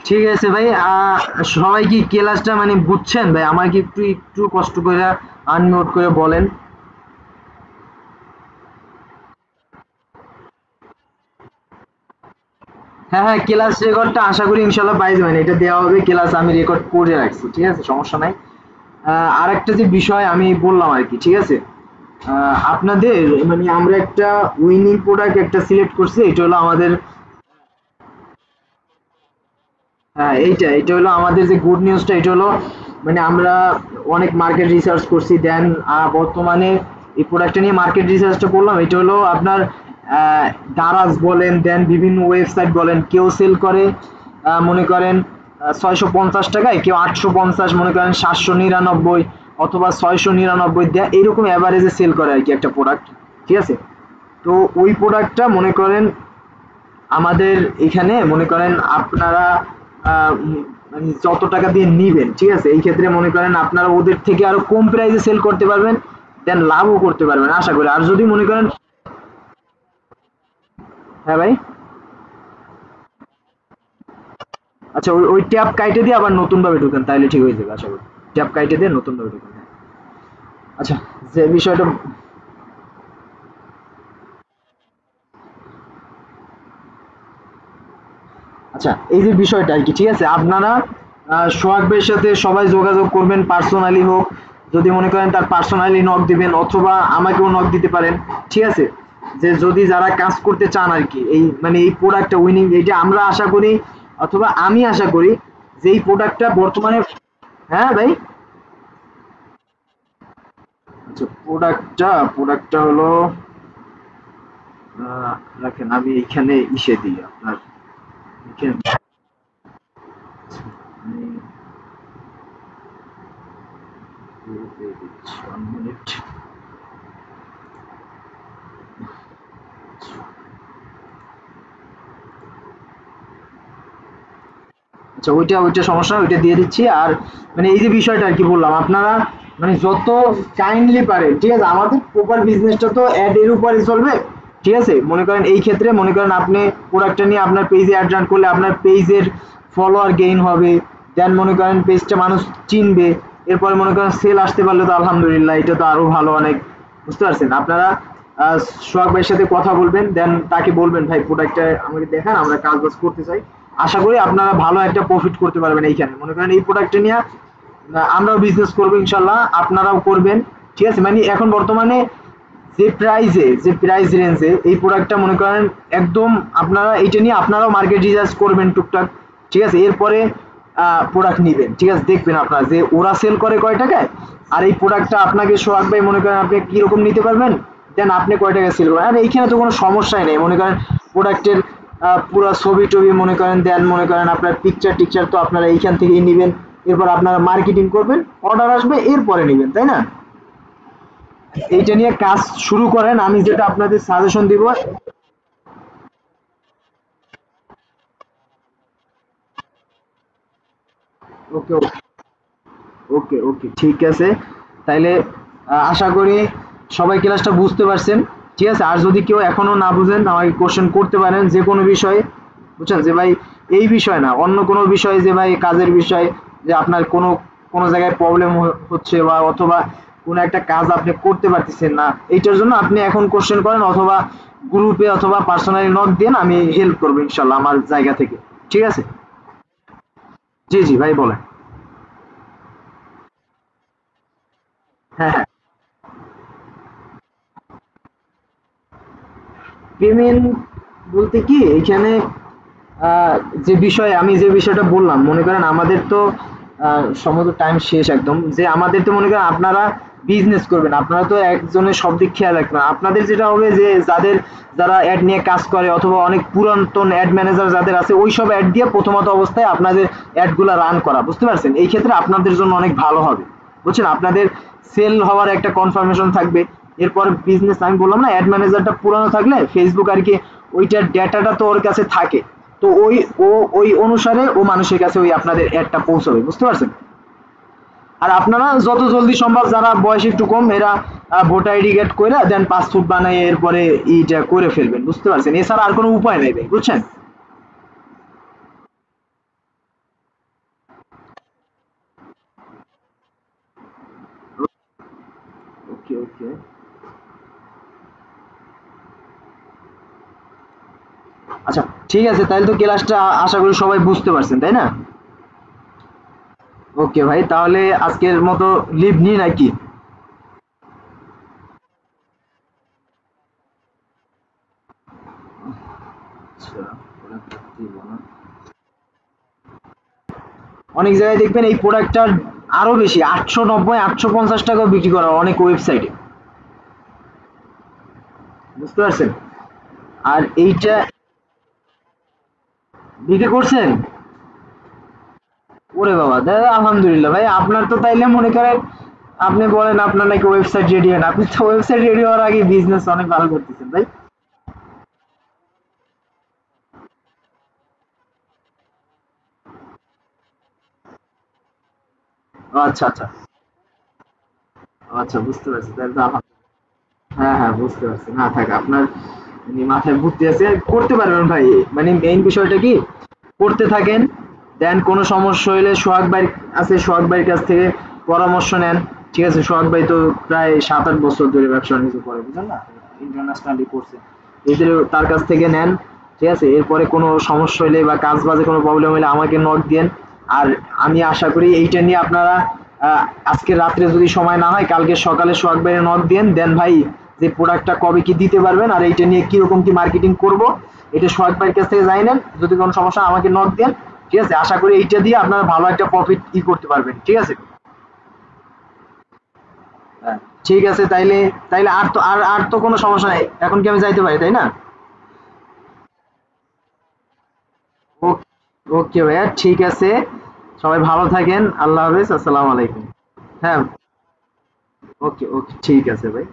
S1: ঠিক আছে ভাই, সবাই কি ক্লাসটা মানে বুঝছেন ভাই? আমার কি একটু একটু কষ্ট করে আনমিউট করে বলেন। হ্যাঁ হ্যাঁ, ক্লাস রেকর্ডটা আশা করি ইনশাল্লাহ পাই যাবেন, এটা দেওয়া হবে, ক্লাস আমি রেকর্ড করে রাখছি, ঠিক আছে, সমস্যা নাই। আর একটা যে বিষয় আমি বললাম আর কি, ঠিক আছে, আপনাদের মানে আমরা একটা উইনিং প্রোডাক্ট একটা সিলেক্ট করছি, এটা হলো আমাদের। হ্যাঁ, এইটা হলো আমাদের যে গুড নিউজটা, এটা হলো মানে আমরা অনেক মার্কেট রিসার্চ করছি, দেন বর্তমানে এই প্রোডাক্টটা নিয়ে মার্কেট রিসার্চটা করলাম, এটা হলো আপনার দারাজ বলেন, দেন বিভিন্ন ওয়েবসাইট বলেন, কেউ সেল করে মনে করেন 650 টাকায়, কেউ 850, মনে করেন 799 অথবা 699 দেয়, এইরকম অ্যাভারেজে সেল করে আর কি একটা প্রোডাক্ট, ঠিক আছে। তো ওই প্রোডাক্টটা মনে করেন আমাদের এখানে মনে করেন আপনারা মানে যত টাকা দিয়ে নিবেন, ঠিক আছে, এই ক্ষেত্রে মনে করেন আপনারা ওদের থেকে আরো কম প্রাইসে সেল করতে পারবেন, দেন লাভও করতে পারবেন আশা করি। আর যদি মনে করেন, হ্যাঁ ভাই, আচ্ছা, ওই ট্যাব কাইটে দিয়ে আবার নতুন ভাবে ঢুকেন, তাহলে ঠিক হয়ে যাবে আশা করি। ট্যাব কাইটে দিয়ে নতুন ভাবে ঢুকেন, হ্যাঁ। আচ্ছা, যে বিষয়টা, আচ্ছা, এই যে বিষয়টা আর কি, ঠিক আছে, আপনারা সোহাগ ভাইয়ের সাথে সবাই যোগাযোগ করবেন, পার্সোনালি হোক, যদি মনে করেন তার পার্সোনালি নক দিবেন অথবা আমাকেও নক দিতে পারেন, ঠিক আছে। যে যদি যারা কাজ করতে চান আর কি, এই মানে এই প্রোডাক্টটা উইনিং, এইটা আমরা আশা করি অথবা আমি আশা করি যে এই প্রোডাক্টটা বর্তমানে। হ্যাঁ ভাই। আচ্ছা, প্রোডাক্টটা হলো, রাখেন আমি এইখানে ইসে দিই আপনার, এখানে, আমি দিয়ে দিচ্ছি, 1 মিনিট। আচ্ছা, ওইটা সমস্যা না, ওইটা দিয়ে দিচ্ছি। আর মানে এই যে বিষয়টা আর কি বললাম, আপনারা মানে যত কাইন্ডলি পারেন, ঠিক আছে, আমাদের প্রপার বিজনেসটা তো অ্যাড এর উপরে চলবে, ঠিক আছে। মনে করেন এই ক্ষেত্রে মনে করেন আপনি প্রোডাক্টটা নিয়ে আপনার পেজে অ্যাড রান করলে আপনার পেজের ফলোয়ার গেইন হবে, দেন মনে করেন পেজটা মানুষ চিনবে, এরপরে মনে করেন সেল আসতে পারলে তো আলহামদুলিল্লাহ, এটা তো আরো ভালো অনেক, বুঝতে পারছেন? আপনারা সোহাগ ভাইয়ের সাথে কথা বলবেন, দেন তাকে বলবেন ভাই প্রোডাক্টটা আমাকে দেখান, আমরা কাজ বাজ করতে চাই। আশা করি আপনারা ভালো একটা প্রফিট করতে পারবেন এইখানে, মনে করেন এই প্রোডাক্টটা নিয়ে আমরাও বিজনেস করবো ইনশাল্লাহ, আপনারাও করবেন, ঠিক আছে। মানে এখন বর্তমানে যে প্রাইস রেঞ্জে এই প্রোডাক্টটা মনে করেন একদম, আপনারা এইটা নিয়ে আপনারাও মার্কেট রিসার্চ করবেন টুকটাক, ঠিক আছে, এরপরে প্রোডাক্ট নিবেন, ঠিক আছে, দেখবেন আপনারা যে ওরা সেল করে কয় টাকায়, আর এই প্রোডাক্টটা আপনাকে সোহাগ ভাই মনে করেন আপনি কিরকম নিতে পারবেন, দেন আপনি কয় টাকা সেল করবেন। আর এইখানে তো কোনো সমস্যাই নেই, মনে করেন প্রোডাক্টের পুরো ছবি টবি মনে করেন, দেন মনে করেন আপনার পিকচার টিকচার তো আপনারা এইখান থেকেই নিবেন, এরপর আপনারা মার্কেটিং করবেন, অর্ডার আসবে, এরপরে নিবেন, তাই না? এইটা নিয়ে কাজ শুরু করেন, আমি যেটা আপনাদের সাজেশন দিব। ওকে ওকে ওকে, ঠিক আছে, তাইলে আশা করি সবাই ক্লাসটা বুঝতে পারছেন। ঠিক আছে, আর যদি কেউ এখনো না বুঝেন আমাকে কোশ্চেন করতে পারেন যে কোনো বিষয়ে, বুঝছেন, যে ভাই এই বিষয় না অন্য কোনো বিষয়ে, যে ভাই কাজের বিষয়, যে আপনার কোনো কোনো জায়গায় প্রবলেম হচ্ছে বা অথবা কোনো একটা কাজ আপনি করতে পারতেছেন না, এইটার জন্য আপনি এখন কোশ্চেন করেন অথবা গ্রুপে অথবা পার্সোনালি নক দেন, আমি হেল্প করবো ইনশাল্লাহ আমার জায়গা থেকে। ঠিক আছে। জি জি ভাই বলেন। হ্যাঁ হ্যাঁ। পেমেন্ট বলতে কি এখানে যে বিষয় আমি যে বিষয়টা বললাম, মনে করেন আমাদের তো সমস্ত টাইম শেষ একদম, যে আমাদের তো মনে করেন আপনারা বিজনেস করবেন, আপনারা তো একজনের সব দিক খেয়াল রাখবেন, আপনাদের যেটা হবে যে যারা অ্যাড নিয়ে কাজ করে অথবা অনেক পুরাতন অ্যাড ম্যানেজার যাদের আছে ওই সব অ্যাড দিয়ে প্রথমত অবস্থায় আপনাদের অ্যাডগুলো রান করা, বুঝতে পারছেন, এই ক্ষেত্রে আপনাদের জন্য অনেক ভালো হবে, বুঝছেন, আপনাদের সেল হওয়ার একটা কনফার্মেশন থাকবে। এরপর বিজনেস আমি বললাম না, অ্যাড ম্যানেজারটা পুরানো থাকলে ফেসবুক আর কি ওইটার ডেটাটা তো ওর কাছে থাকে, তো ওই অনুসারে ও মানুষের কাছে ওই আপনাদের অ্যাডটা পৌঁছাবে, বুঝতে পারছেন। আর আপনারা যত জলদি সম্ভব যারা বয়স একটু কম এরা ভোটার আইডি গেট করে দেন পাসপোর্ট বানাই এরপরে এইটা করে ফেলবেন, বুঝতে পারছেন, এছাড়া আর কোনো উপায় নেই ভাই, বুঝছেন। ওকে ওকে। আচ্ছা, ঠিক আছে, তাহলে তো ক্লাসটা আশা করি সবাই বুঝতে পারছেন, তাই না? ওকে ভাই, তাহলে আজকের মতো লিভ নি নাকি? আচ্ছা, অনেক জায়গায় দেখবেন এই প্রোডাক্টটার আরো বেশি 890 850 টাকাও বিক্রি করা হয় অনেক ওয়েবসাইটে, বুঝতে পারছেন। আর এইটা বিক্রি করছেন? ওরে বাবা, দাদা আলহামদুলিল্লাহ ভাই, আপনার তো তাইলে মনে করেন, আপনি বলেন আপনার নাকি ওয়েবসাইট রেডি হয় না, আপনি তো ওয়েবসাইট রেডি হওয়ার আগে বিজনেস অনেক ভালো করতেছেন ভাই। ও আচ্ছা আচ্ছা। আচ্ছা বুঝতে পারছি, তাহলে তো হ্যাঁ হ্যাঁ বুঝতে পারছি, না থাক আপনার মানে মাথায় বুদ্ধি আছে, করতে পারবেন ভাই। মানে মেইন বিষয়টা কি, করতে থাকেন, দেন কোনো সমস্যা হইলে সোহাগ ভাই আছে, সোহাগ ভাইয়ের কাছ থেকে পরামর্শ নেন। ঠিক আছে, সোহাগ ভাই তো প্রায় 7-8 বছর ধরে ব্যবসা বাণিজ্য করে, বুঝলেন না, ইন্টারন্যাশনালি করছে, এদের তার কাছ থেকে নেন। ঠিক আছে, এরপরে কোনো সমস্যা হইলে বা কাজ বাজে কোনো প্রবলেম হলে আমাকে নক দেন। আর আমি আশা করি এইটা নিয়ে আপনারা আজকে রাত্রে যদি সময় না হয় কালকে সকালে সোহাগ ভাইয়ের নক দেন, দেন ভাই যে প্রোডাক্টটা কবে কি দিতে পারবেন আর এইটা নিয়ে কিরকম কি মার্কেটিং করব এটা সোহাগ ভাইয়ের কাছ থেকে যাই নেন, যদি কোনো সমস্যা হয় আমাকে নক দেন। ঠিক আছে, আশা করি এইটা দিয়ে আপনারা ভালো একটা প্রফিট করতে পারবেন। ঠিক আছে। হ্যাঁ, ঠিক আছে, তাইলে তাইলে আর তো কোনো সমস্যা নাই, এখন কি আমি যাইতে পারি, তাই না? ওকে ভাইয়া, ঠিক আছে, সবাই ভালো থাকেন, আল্লাহ হাফেজ, আসসালামু আলাইকুম। হ্যাঁ। ওকে ওকে, ঠিক আছে ভাই।